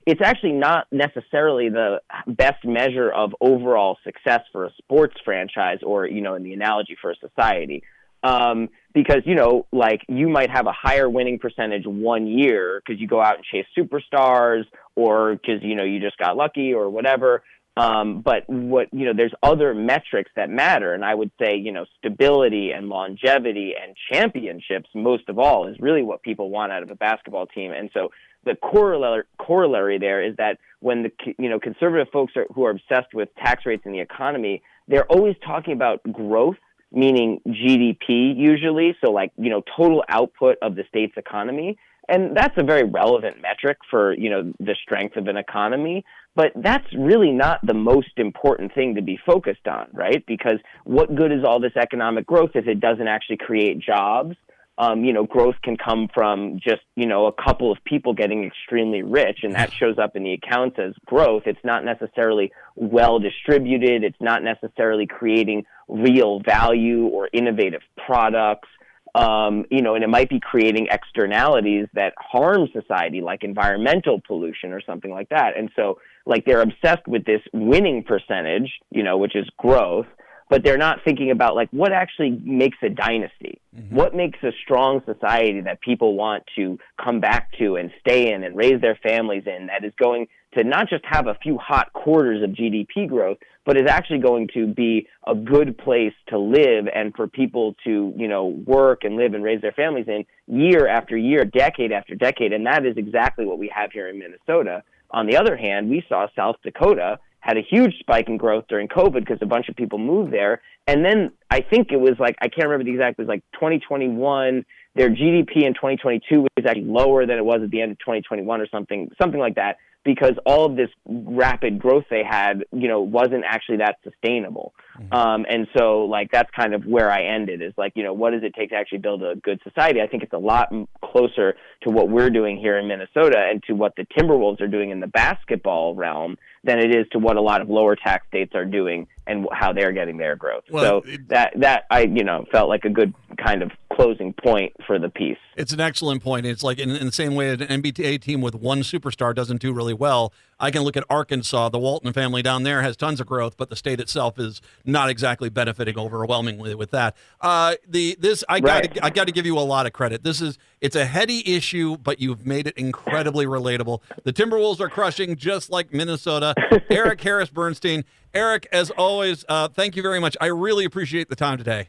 it's actually not necessarily the best measure of overall success for a sports franchise or, you know, in the analogy for a society. Because, you know, like you might have a higher winning percentage one year because you go out and chase superstars or because, you know, you just got lucky or whatever. But what, you know, there's other metrics that matter. And I would say, you know, stability and longevity and championships, most of all, is really what people want out of a basketball team. And so the corollary there is that when the, you know, conservative folks who are obsessed with tax rates in the economy, they're always talking about growth, meaning GDP usually. So like, you know, total output of the state's economy. And that's a very relevant metric for, you know, the strength of an economy. But that's really not the most important thing to be focused on, right? Because what good is all this economic growth if it doesn't actually create jobs? You know, growth can come from just, you know, a couple of people getting extremely rich, and that shows up in the accounts as growth. It's not necessarily well distributed. It's not necessarily creating real value or innovative products. You know, and it might be creating externalities that harm society, like environmental pollution or something like that. And so, like, they're obsessed with this winning percentage, you know, which is growth, but they're not thinking about, like, what actually makes a dynasty? Mm-hmm. What makes a strong society that people want to come back to and stay in and raise their families in, that is going to not just have a few hot quarters of GDP growth, but is actually going to be a good place to live and for people to, you know, work and live and raise their families in year after year, decade after decade. And that is exactly what we have here in Minnesota. On the other hand, we saw South Dakota had a huge spike in growth during COVID because a bunch of people moved there. And then I think it was like, I can't remember the exact, it was like 2021, their GDP in 2022 was actually lower than it was at the end of 2021 or something like that, because all of this rapid growth they had, you know, wasn't actually that sustainable. Mm-hmm. And so, like, that's kind of where I ended, is like, you know, what does it take to actually build a good society? I think it's a lot closer to what we're doing here in Minnesota and to what the Timberwolves are doing in the basketball realm than it is to what a lot of lower tax states are doing and how they're getting their growth. Well, so that I, you know, felt like a good kind of closing point for the piece. It's an excellent point. It's like in the same way an NBA team with one superstar doesn't do really well. I can look at Arkansas. The Walton family down there has tons of growth, but the state itself is not exactly benefiting overwhelmingly with that. I got to give you a lot of credit. It's a heady issue, but you've made it incredibly relatable. The Timberwolves are crushing just like Minnesota. Eric Harris Bernstein. Eric, as always, thank you very much. I really appreciate the time today.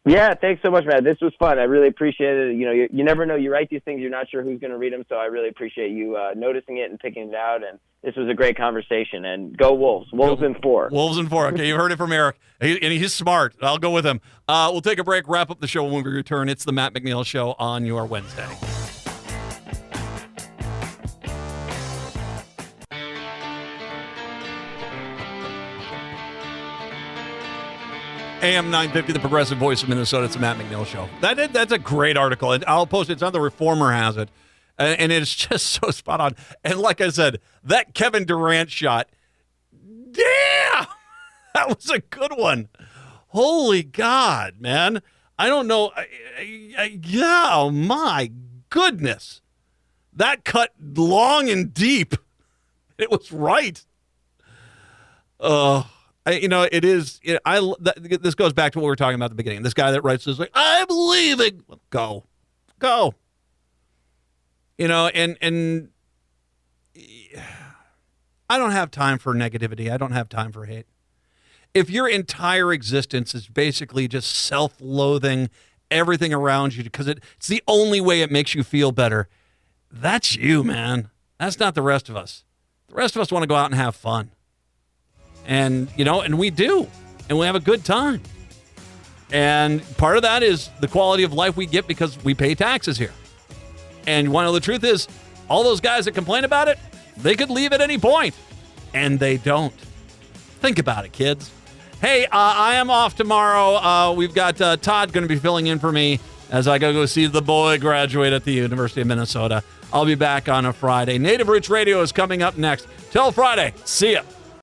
Yeah, thanks so much, man. This was fun. I really appreciate it. You know, you never know. You write these things, you're not sure who's going to read them, so I really appreciate you noticing it and picking it out. And this was a great conversation. And go Wolves. Wolves in 4. Wolves in 4. Okay, you heard it from Eric. And he's smart. I'll go with him. We'll take a break, wrap up the show when we return. It's the Matt McNeil Show on your Wednesday. AM 950, the progressive voice of Minnesota. It's the Matt McNeil Show. That's a great article, and I'll post it. It's on the Reformer has it, and it's just so spot on. And like I said, that Kevin Durant shot, damn, that was a good one. Holy God, man. I don't know. Yeah, oh my goodness. That cut long and deep. It was right. It is. This goes back to what we were talking about at the beginning. This guy that writes this like, I'm leaving. Go. And I don't have time for negativity. I don't have time for hate. If your entire existence is basically just self-loathing everything around you because it's the only way it makes you feel better, that's you, man. That's not the rest of us. The rest of us want to go out and have fun. And we do. And we have a good time. And part of that is the quality of life we get because we pay taxes here. And you want to know the truth is, all those guys that complain about it, they could leave at any point. And they don't. Think about it, kids. Hey, I am off tomorrow. We've got Todd going to be filling in for me as I go see the boy graduate at the University of Minnesota. I'll be back on a Friday. Native Roots Radio is coming up next. Till Friday. See ya.